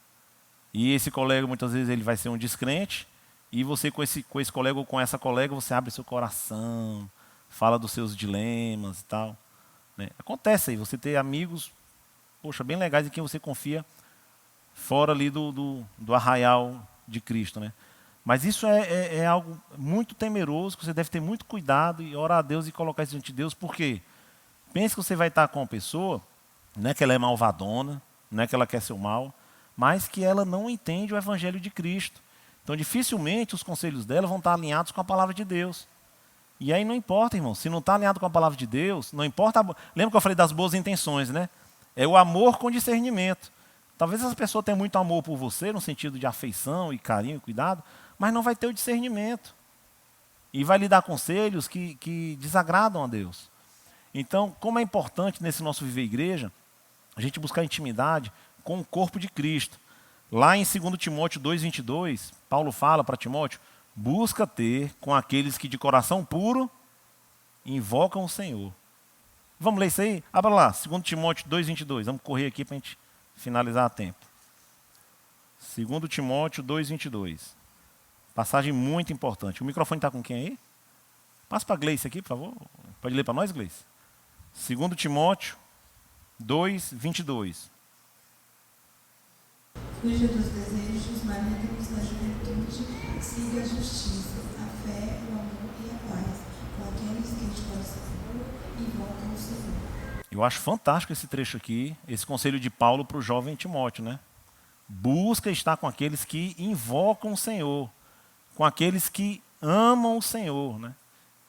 E esse colega, muitas vezes, ele vai ser um descrente, e você com esse colega ou com essa colega, você abre seu coração, fala dos seus dilemas e tal. Né? Acontece aí, você ter amigos, poxa, bem legais em quem você confia, fora ali do arraial de Cristo. Né? Mas isso é algo muito temeroso, que você deve ter muito cuidado e orar a Deus e colocar isso diante de Deus, porque pense que você vai estar com uma pessoa, não é que ela é malvadona, não é que ela quer seu mal, mas que ela não entende o Evangelho de Cristo. Então, dificilmente os conselhos dela vão estar alinhados com a palavra de Deus. E aí não importa, irmão, se não está alinhado com a palavra de Deus, não importa. Lembra que eu falei das boas intenções, né? É o amor com discernimento. Talvez essa pessoa tenha muito amor por você, no sentido de afeição e carinho e cuidado, mas não vai ter o discernimento. E vai lhe dar conselhos que desagradam a Deus. Então, como é importante nesse nosso viver igreja, a gente buscar intimidade com o corpo de Cristo. Lá em 2 Timóteo 2,22, Paulo fala para Timóteo: busca ter com aqueles que de coração puro invocam o Senhor. Vamos ler isso aí? Abra lá, 2 Timóteo 2,22. Vamos correr aqui para a gente finalizar a tempo. 2 Timóteo 2,22. Passagem muito importante. O microfone está com quem aí? Passa para a Gleice aqui, por favor. Pode ler para nós, Gleice? 2 Timóteo 2,22. Cuide dos desejos malignos da juventude, siga a justiça, a fé, o amor e a paz, com aqueles que de coração puro invocam o Senhor. Eu acho fantástico esse trecho aqui, esse conselho de Paulo para o jovem Timóteo, né? Busca estar com aqueles que invocam o Senhor, com aqueles que amam o Senhor, né?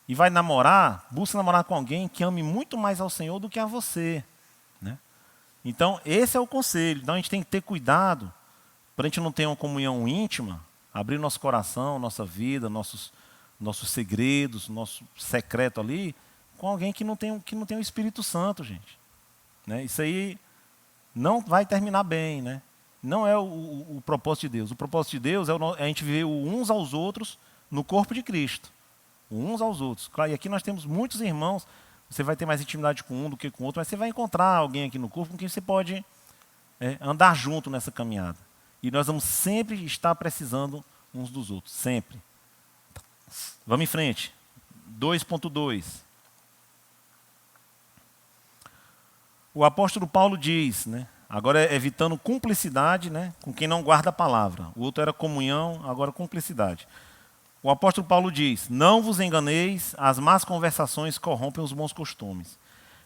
E vai namorar, busca namorar com alguém que ame muito mais ao Senhor do que a você, né? Então, esse é o conselho. Então, a gente tem que ter cuidado para a gente não ter uma comunhão íntima, abrir nosso coração, nossa vida, nossos segredos, nosso secreto ali, com alguém que não tem o Espírito Santo, gente. Né? Isso aí não vai terminar bem, né? Não é o propósito de Deus. O propósito de Deus é a gente viver uns aos outros no corpo de Cristo, uns aos outros. Claro, e aqui nós temos muitos irmãos, você vai ter mais intimidade com um do que com o outro, mas você vai encontrar alguém aqui no corpo com quem você pode andar junto nessa caminhada. E nós vamos sempre estar precisando uns dos outros, sempre. Vamos em frente. 2.2. O apóstolo Paulo diz, né, agora evitando cumplicidade, né, com quem não guarda a palavra. O outro era comunhão, agora cumplicidade. O apóstolo Paulo diz: não vos enganeis, as más conversações corrompem os bons costumes.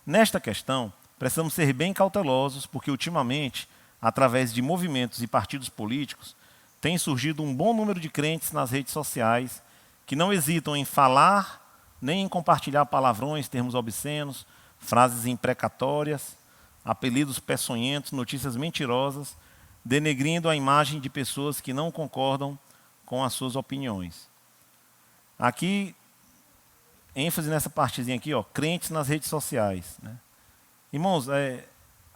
Nesta questão, precisamos ser bem cautelosos, porque ultimamente, através de movimentos e partidos políticos, tem surgido um bom número de crentes nas redes sociais que não hesitam em falar nem em compartilhar palavrões, termos obscenos, frases imprecatórias, apelidos peçonhentos, notícias mentirosas, denegrindo a imagem de pessoas que não concordam com as suas opiniões. Aqui, ênfase nessa partezinha aqui, ó, crentes nas redes sociais, né? Irmãos,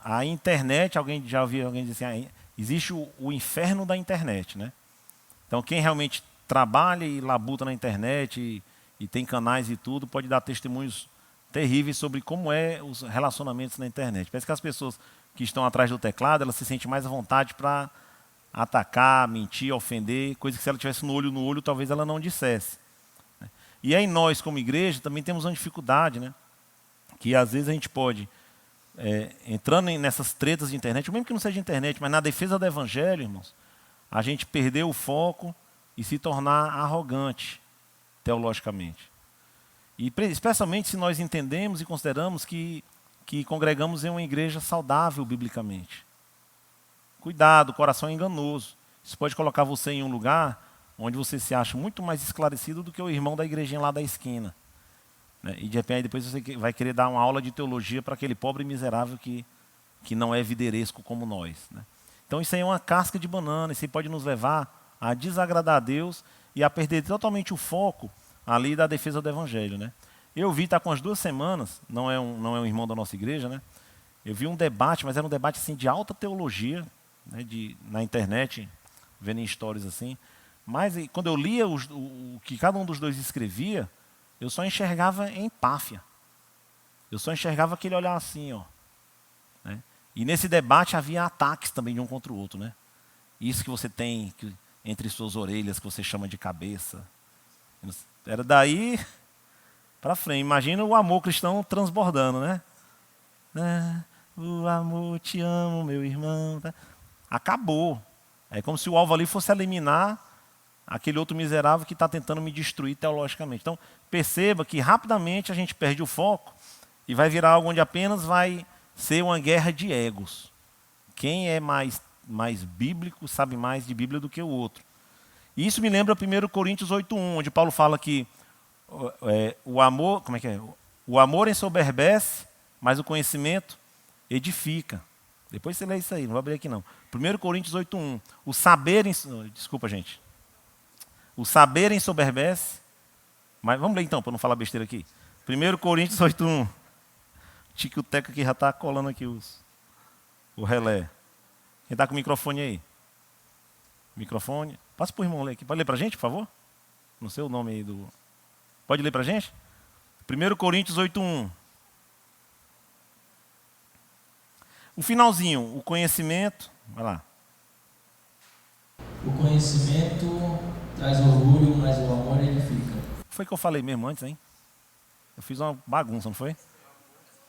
a internet, alguém já ouviu alguém dizer assim, existe o inferno da internet, né? Então, quem realmente trabalha e labuta na internet e tem canais e tudo, pode dar testemunhos terríveis sobre como os relacionamentos na internet. Parece que as pessoas que estão atrás do teclado, elas se sentem mais à vontade para atacar, mentir, ofender, coisa que se ela tivesse no olho, talvez ela não dissesse. E aí nós, como igreja, também temos uma dificuldade, né? Que às vezes a gente pode, entrando nessas tretas de internet, mesmo que não seja de internet, mas na defesa do evangelho, irmãos, a gente perder o foco e se tornar arrogante, teologicamente. E especialmente se nós entendemos e consideramos que congregamos em uma igreja saudável biblicamente. Cuidado, o coração é enganoso. Isso pode colocar você em um lugar onde você se acha muito mais esclarecido do que o irmão da igrejinha lá da esquina, né? E de repente depois você vai querer dar uma aula de teologia para aquele pobre miserável que não é videresco como nós, né? Então isso aí é uma casca de banana, isso aí pode nos levar a desagradar a Deus e a perder totalmente o foco ali da defesa do evangelho, né? Eu vi, está com as 2 semanas, não é um irmão da nossa igreja, né? Eu vi um debate, mas era um debate assim, de alta teologia, né, na internet, vendo em stories assim. Mas quando eu lia o que cada um dos dois escrevia, eu só enxergava empáfia. Eu só enxergava aquele olhar assim, ó, né? E nesse debate havia ataques também de um contra o outro, né? Isso que você tem entre suas orelhas, que você chama de cabeça. Era daí para frente. Imagina o amor cristão transbordando, né? O amor, te amo, meu irmão. Tá? Acabou. É como se o alvo ali fosse eliminar aquele outro miserável que está tentando me destruir teologicamente. Então, perceba que rapidamente a gente perde o foco e vai virar algo onde apenas vai ser uma guerra de egos. Quem é mais bíblico sabe mais de Bíblia do que o outro. E isso me lembra 1 Coríntios 8:1, onde Paulo fala que o amor, como é que é? O amor ensoberbece, mas o conhecimento edifica. Depois você lê isso aí, não vou abrir aqui não. 1 Coríntios 8:1. O saber ensoberbece, mas vamos ler então, para não falar besteira aqui. 1 Coríntios 8:1. Tico Teco aqui já está colando aqui o relé. Quem está com o microfone aí? Microfone. Passa para o irmão ler aqui. Pode ler para a gente, por favor? Não sei o nome aí do... Pode ler para a gente? 1 Coríntios 8:1. O finalzinho, o conhecimento. Vai lá. O conhecimento traz orgulho, mas o amor edifica. Foi que eu falei mesmo antes, hein? Eu fiz uma bagunça, não foi?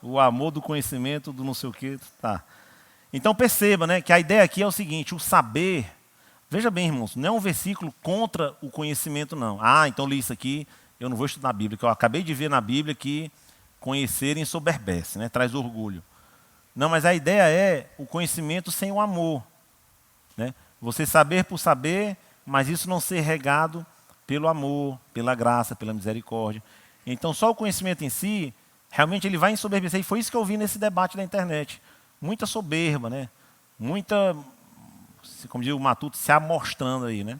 O amor do conhecimento, do não sei o quê. Tá. Então perceba, né, que a ideia aqui é o seguinte, o saber... Veja bem, irmãos, não é um versículo contra o conhecimento, não. Então li isso aqui, eu não vou estudar a Bíblia, que eu acabei de ver na Bíblia que conhecer ensoberbece, né, traz orgulho. Não, mas a ideia é o conhecimento sem o amor, né? Você saber por saber, mas isso não ser regado pelo amor, pela graça, pela misericórdia. Então, só o conhecimento em si, realmente ele vai ensoberbecer. E foi isso que eu vi nesse debate da internet. Muita soberba, né? Muita, como diz o Matuto, se amostrando aí, né?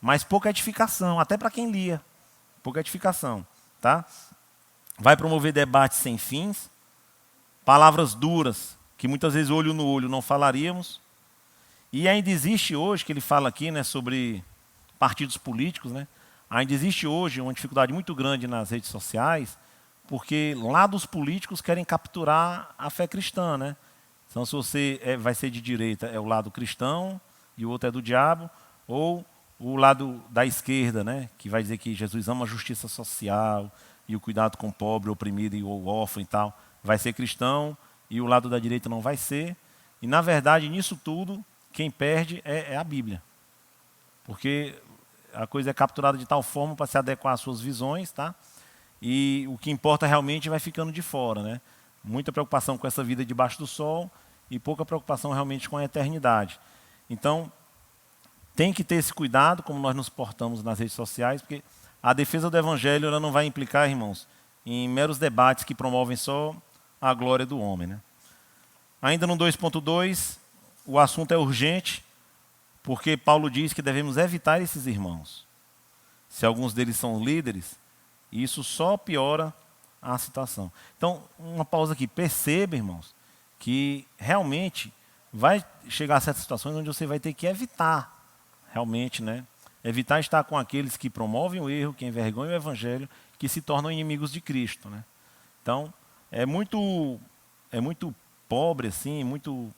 Mas pouca edificação, até para quem lia. Pouca edificação, tá? Vai promover debates sem fins, palavras duras, que muitas vezes olho no olho não falaríamos. E ainda existe hoje, que ele fala aqui, né, sobre partidos políticos, né? Ainda existe hoje uma dificuldade muito grande nas redes sociais, porque lados políticos querem capturar a fé cristã, né? Então, se você vai ser de direita, é o lado cristão, e o outro é do diabo, ou o lado da esquerda, né? Que vai dizer que Jesus ama a justiça social, e o cuidado com o pobre, o oprimido e o órfão e tal, vai ser cristão, e o lado da direita não vai ser. E, na verdade, nisso tudo, quem perde é a Bíblia. Porque a coisa é capturada de tal forma para se adequar às suas visões, tá? E o que importa realmente vai ficando de fora, né? Muita preocupação com essa vida debaixo do sol e pouca preocupação realmente com a eternidade. Então, tem que ter esse cuidado, como nós nos portamos nas redes sociais, porque a defesa do Evangelho ela não vai implicar, irmãos, em meros debates que promovem só a glória do homem, né? Ainda no 2.2, o assunto é urgente, porque Paulo diz que devemos evitar esses irmãos. Se alguns deles são líderes, isso só piora a situação. Então, uma pausa aqui. Perceba, irmãos, que realmente vai chegar a certas situações onde você vai ter que evitar, realmente, né? Evitar estar com aqueles que promovem o erro, que envergonham o Evangelho, que se tornam inimigos de Cristo, né? Então, é muito pobre, assim, muito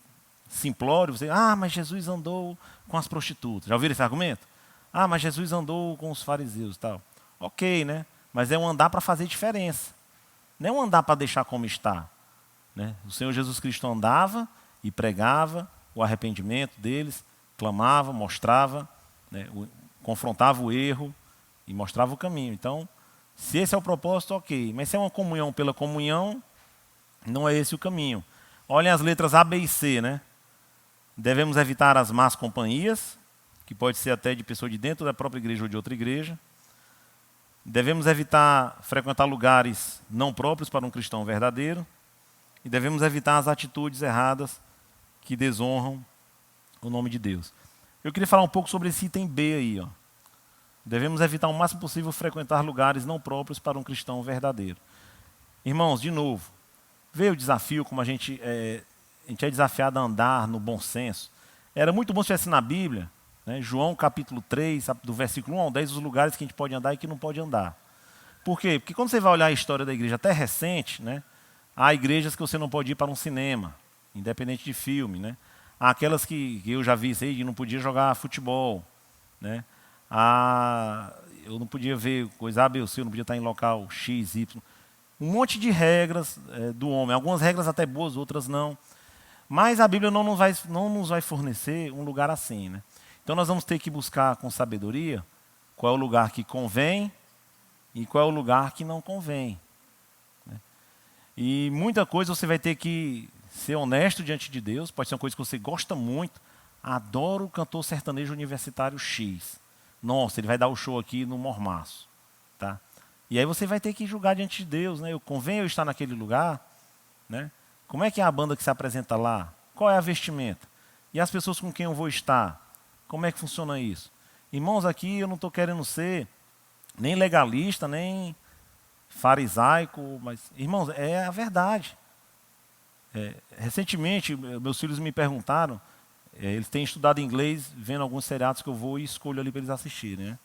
simplório. Você, mas Jesus andou com as prostitutas. Já ouviram esse argumento? Mas Jesus andou com os fariseus e tal. Ok, né? Mas é um andar para fazer diferença. Não é um andar para deixar como está, né? O Senhor Jesus Cristo andava e pregava o arrependimento deles, clamava, mostrava, né? Confrontava o erro e mostrava o caminho. Então, se esse é o propósito, ok. Mas se é uma comunhão pela comunhão, não é esse o caminho. Olhem as letras A, B e C, né? Devemos evitar as más companhias, que pode ser até de pessoa de dentro da própria igreja ou de outra igreja. Devemos evitar frequentar lugares não próprios para um cristão verdadeiro. E devemos evitar as atitudes erradas que desonram o nome de Deus. Eu queria falar um pouco sobre esse item B aí, ó. Devemos evitar o máximo possível frequentar lugares não próprios para um cristão verdadeiro. Irmãos, de novo, veio o desafio, como a gente é desafiado a andar no bom senso. Era muito bom se estivesse na Bíblia, né? João capítulo 3, do versículo 1 ao 10, os lugares que a gente pode andar e que não pode andar. Por quê? Porque quando você vai olhar a história da igreja até recente, né? Há igrejas que você não pode ir para um cinema, independente de filme, né? Há aquelas que eu já vi isso aí, de não podia jogar futebol, né? Eu não podia ver coisa A, B ou C, eu não podia estar em local X, Y. Um monte de regras do homem, algumas regras até boas, outras não. Mas a Bíblia não nos vai fornecer um lugar assim, né? Então nós vamos ter que buscar com sabedoria qual é o lugar que convém e qual é o lugar que não convém, né? E muita coisa você vai ter que ser honesto diante de Deus. Pode ser uma coisa que você gosta muito. Adoro o cantor sertanejo universitário X. Nossa, ele vai dar o show aqui no Mormaço, tá? E aí você vai ter que julgar diante de Deus, né? Convém eu estar naquele lugar, né? Como é que é a banda que se apresenta lá? Qual é a vestimenta? E as pessoas com quem eu vou estar? Como é que funciona isso? Irmãos, aqui eu não estou querendo ser nem legalista, nem farisaico, mas, irmãos, é a verdade. Recentemente, meus filhos me perguntaram, eles têm estudado inglês, vendo alguns seriados que eu vou e escolho ali para eles assistirem, né?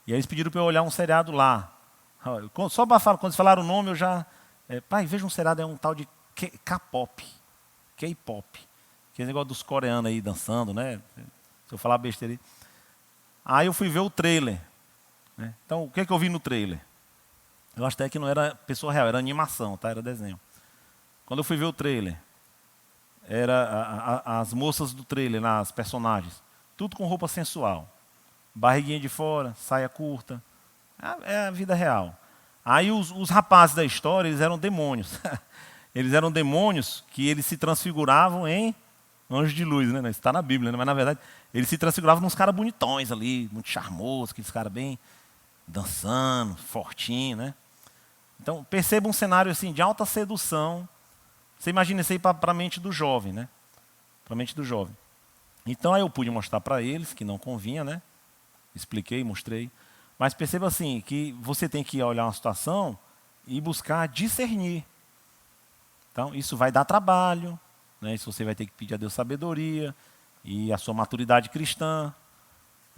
E aí eles pediram para eu olhar um seriado lá. Só para falar, quando eles falaram o nome, eu já... pai, veja um seriado, é um tal de K-pop. K-pop. Que é o negócio dos coreanos aí dançando, né? Se eu falar besteira aí. Aí eu fui ver o trailer, né? Então, o que eu vi no trailer? Eu acho até que não era pessoa real, era animação, tá? Era desenho. Quando eu fui ver o trailer, era as moças do trailer, as personagens, tudo com roupa sensual. Barriguinha de fora, saia curta. É a vida real. Aí os rapazes da história, eles eram demônios. Eles eram demônios que eles se transfiguravam em anjos de luz, né? Isso está na Bíblia, né? Mas na verdade, eles se transfiguravam nos caras bonitões ali, muito charmosos, aqueles caras bem dançando, fortinho, né? Então, perceba um cenário assim de alta sedução. Você imagina isso aí para a mente do jovem, né? Para a mente do jovem. Então, aí eu pude mostrar para eles que não convinha, né? Expliquei, mostrei. Mas perceba assim, que você tem que olhar uma situação e buscar discernir. Então, isso vai dar trabalho, né? Isso você vai ter que pedir a Deus sabedoria e a sua maturidade cristã.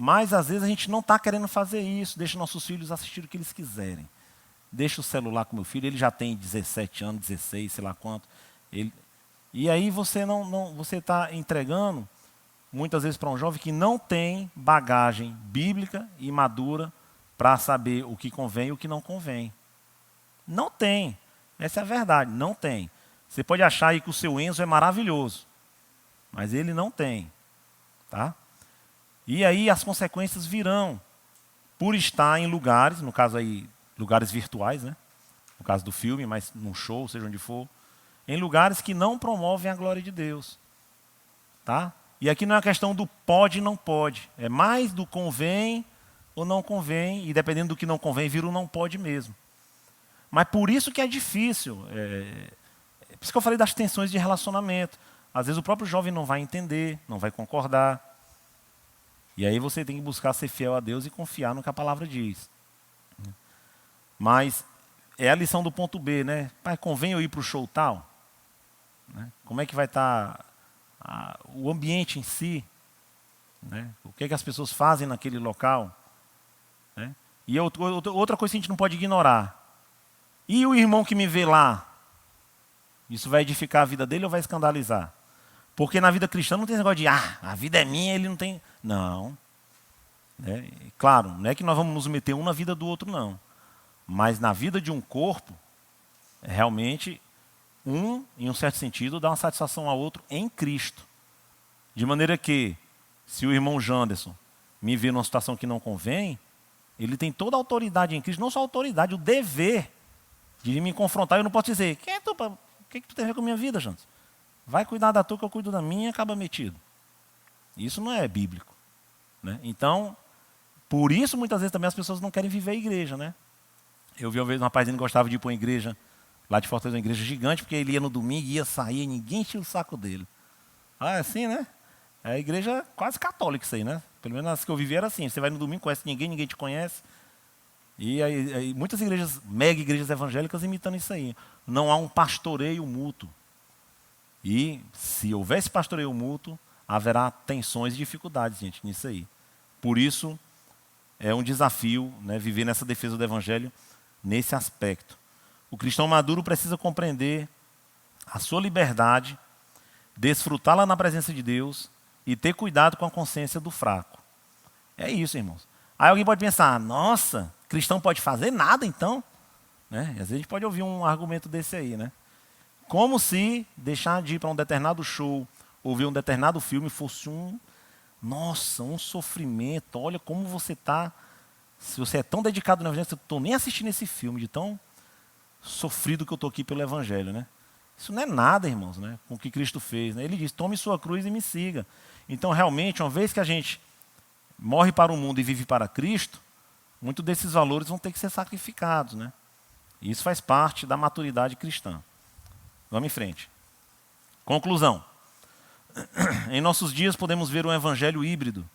Mas às vezes a gente não está querendo fazer isso, deixa nossos filhos assistir o que eles quiserem. Deixa o celular com meu filho, ele já tem 17 anos, 16, sei lá quanto. E aí você você está entregando, muitas vezes para um jovem que não tem bagagem bíblica e madura para saber o que convém e o que não convém. Não tem. Essa é a verdade, não tem. Você pode achar aí que o seu Enzo é maravilhoso, mas ele não tem. Tá? E aí as consequências virão por estar em lugares, no caso aí, lugares virtuais, né? No caso do filme, mas num show, seja onde for, em lugares que não promovem a glória de Deus. Tá? E aqui não é uma questão do pode e não pode, é mais do convém ou não convém, e dependendo do que não convém, vira o não pode mesmo. Mas por isso que é difícil, por isso que eu falei das tensões de relacionamento. Às vezes o próprio jovem não vai entender, não vai concordar. E aí você tem que buscar ser fiel a Deus e confiar no que a palavra diz. Mas é a lição do ponto B, né? Pai, convém eu ir para o show tal? Né? Como é que vai estar o ambiente em si? Né? O que é que as pessoas fazem naquele local? Né? E outra coisa que a gente não pode ignorar. E o irmão que me vê lá? Isso vai edificar a vida dele ou vai escandalizar? Porque na vida cristã não tem esse negócio de, a vida é minha, ele não tem... Não. Claro, não é que nós vamos nos meter um na vida do outro, não. Mas na vida de um corpo, realmente, em um certo sentido, dá uma satisfação ao outro em Cristo. De maneira que, se o irmão Janderson me vê numa situação que não convém, ele tem toda a autoridade em Cristo, não só a autoridade, o dever de me confrontar. Eu não posso dizer, quem é tu, o que tu tem a ver com a minha vida, Janderson? Vai cuidar da tua que eu cuido da minha e acaba metido. Isso não é bíblico. Né? Então, por isso muitas vezes também as pessoas não querem viver a igreja. Né? Eu vi uma vez um rapazinho que gostava de ir para uma igreja, lá de Fortaleza, uma igreja gigante, porque ele ia no domingo, ia sair e ninguém enchia o saco dele. É assim, né? É a igreja quase católica isso aí, né? Pelo menos as que eu vivi era assim, você vai no domingo, conhece ninguém, ninguém te conhece. E aí muitas igrejas, mega igrejas evangélicas imitando isso aí. Não há um pastoreio mútuo. E se houver esse pastoreio mútuo, haverá tensões e dificuldades, gente, nisso aí. Por isso, é um desafio, né, viver nessa defesa do evangelho nesse aspecto. O cristão maduro precisa compreender a sua liberdade, desfrutá-la na presença de Deus e ter cuidado com a consciência do fraco. É isso, irmãos. Aí alguém pode pensar, nossa, cristão pode fazer nada então? Né? E às vezes a gente pode ouvir um argumento desse aí, né? Como se deixar de ir para um determinado show, ou ver um determinado filme fosse um sofrimento. Olha como você está, se você é tão dedicado no evangelho, eu estou nem assistindo esse filme, de tão sofrido que eu estou aqui pelo evangelho. Né? Isso não é nada, irmãos, né, com o que Cristo fez. Né? Ele diz, tome sua cruz e me siga. Então, realmente, uma vez que a gente morre para o mundo e vive para Cristo, muitos desses valores vão ter que ser sacrificados. Né? E isso faz parte da maturidade cristã. Vamos em frente. Conclusão. Em nossos dias podemos ver um evangelho híbrido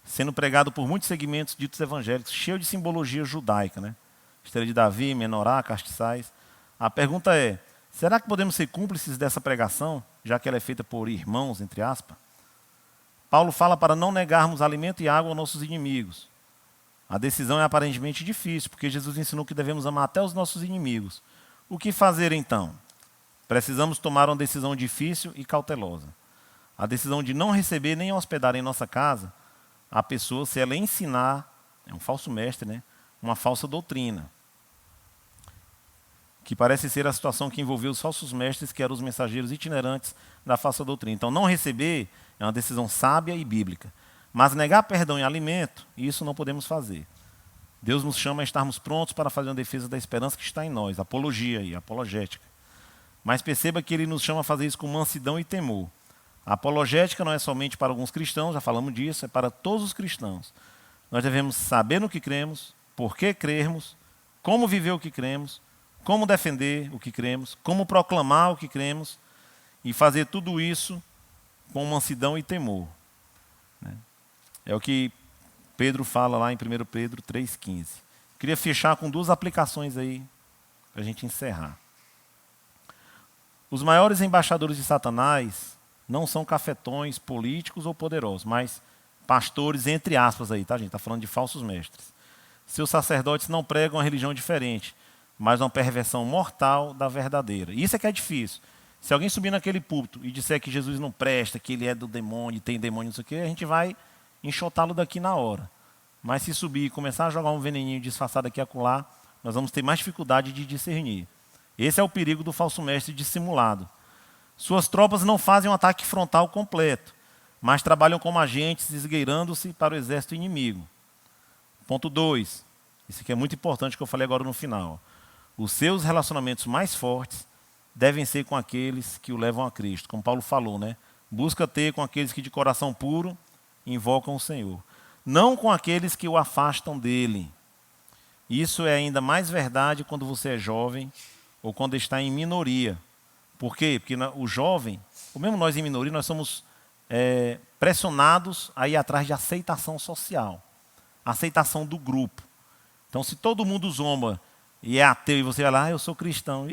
sendo pregado por muitos segmentos ditos evangélicos, cheio de simbologia judaica, né? Estrela de Davi, menorá, castiçais. A pergunta é, será que podemos ser cúmplices dessa pregação, já que ela é feita por irmãos, entre aspas? Paulo fala para não negarmos alimento e água aos nossos inimigos. A decisão é aparentemente difícil, porque Jesus ensinou que devemos amar até os nossos inimigos. O que fazer então? Precisamos tomar uma decisão difícil e cautelosa. A decisão de não receber nem hospedar em nossa casa a pessoa se ela ensinar, é um falso mestre, né? Uma falsa doutrina. Que parece ser a situação que envolveu os falsos mestres, que eram os mensageiros itinerantes da falsa doutrina. Então, não receber é uma decisão sábia e bíblica. Mas negar perdão e alimento, isso não podemos fazer. Deus nos chama a estarmos prontos para fazer uma defesa da esperança que está em nós, apologia e apologética. Mas perceba que ele nos chama a fazer isso com mansidão e temor. A apologética não é somente para alguns cristãos, já falamos disso, é para todos os cristãos. Nós devemos saber no que cremos, por que crermos, como viver o que cremos, como defender o que cremos, como proclamar o que cremos e fazer tudo isso com mansidão e temor. É o que Pedro fala lá em 1 Pedro 3,15. Queria fechar com duas aplicações aí para a gente encerrar. Os maiores embaixadores de Satanás não são cafetões políticos ou poderosos, mas pastores, entre aspas aí, tá, gente? Está falando de falsos mestres. Seus sacerdotes não pregam uma religião diferente, mas uma perversão mortal da verdadeira. Isso é que é difícil. Se alguém subir naquele púlpito e disser que Jesus não presta, que ele é do demônio, tem demônio, não sei o quê, a gente vai enxotá-lo daqui na hora. Mas se subir e começar a jogar um veneninho disfarçado aqui e acolá, nós vamos ter mais dificuldade de discernir. Esse é o perigo do falso mestre dissimulado. Suas tropas não fazem um ataque frontal completo, mas trabalham como agentes, esgueirando-se para o exército inimigo. Ponto 2. Isso aqui é muito importante que eu falei agora no final. Os seus relacionamentos mais fortes devem ser com aqueles que o levam a Cristo. Como Paulo falou, né? Busca ter com aqueles que de coração puro invocam o Senhor. Não com aqueles que o afastam dele. Isso é ainda mais verdade quando você é jovem ou quando está em minoria. Por quê? Porque o jovem, ou mesmo nós em minoria, nós somos pressionados a ir atrás de aceitação social. Aceitação do grupo. Então, se todo mundo zomba e é ateu e você vai lá, eu sou cristão.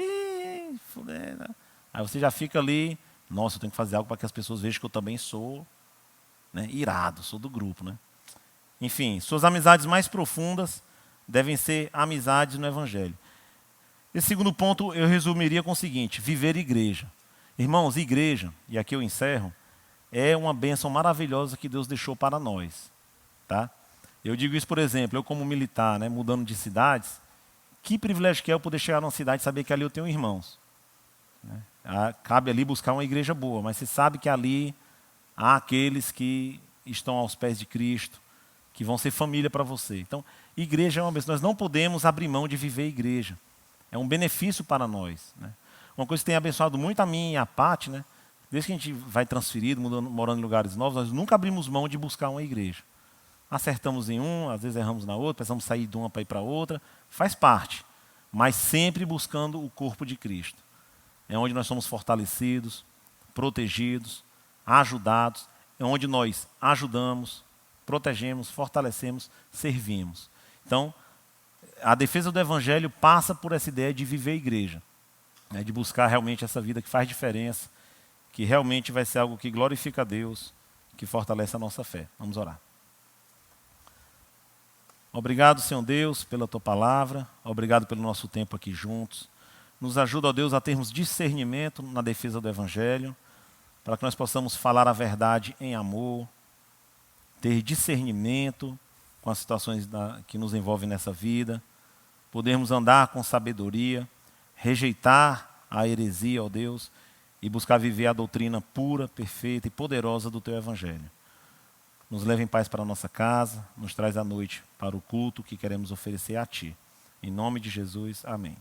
Aí você já fica ali, nossa, eu tenho que fazer algo para que as pessoas vejam que eu também sou, né, irado, sou do grupo. Né? Enfim, suas amizades mais profundas devem ser amizades no Evangelho. Esse segundo ponto eu resumiria com o seguinte: viver igreja. Irmãos, igreja, e aqui eu encerro, é uma bênção maravilhosa que Deus deixou para nós. Tá? Eu digo isso, por exemplo, eu como militar, né, mudando de cidades, que privilégio que é eu poder chegar numa cidade e saber que ali eu tenho irmãos. Né? Cabe ali buscar uma igreja boa, mas você sabe que ali há aqueles que estão aos pés de Cristo, que vão ser família para você. Então, igreja é uma bênção. Nós não podemos abrir mão de viver igreja. É um benefício para nós. Né? Uma coisa que tem abençoado muito a mim e a Paty, né? Desde que a gente vai transferido, morando em lugares novos, nós nunca abrimos mão de buscar uma igreja. Acertamos em um, às vezes erramos na outra, precisamos sair de uma para ir para outra. Faz parte, mas sempre buscando o corpo de Cristo. É onde nós somos fortalecidos, protegidos, ajudados. É onde nós ajudamos, protegemos, fortalecemos, servimos. Então, a defesa do Evangelho passa por essa ideia de viver a igreja. Né, de buscar realmente essa vida que faz diferença, que realmente vai ser algo que glorifica a Deus, que fortalece a nossa fé. Vamos orar. Obrigado, Senhor Deus, pela Tua palavra. Obrigado pelo nosso tempo aqui juntos. Nos ajuda, ó Deus, a termos discernimento na defesa do Evangelho, para que nós possamos falar a verdade em amor, ter discernimento com as situações que nos envolvem nessa vida, podermos andar com sabedoria, rejeitar a heresia, ó Deus, e buscar viver a doutrina pura, perfeita e poderosa do Teu Evangelho. Nos leve em paz para a nossa casa, nos traz à noite para o culto que queremos oferecer a Ti. Em nome de Jesus, amém.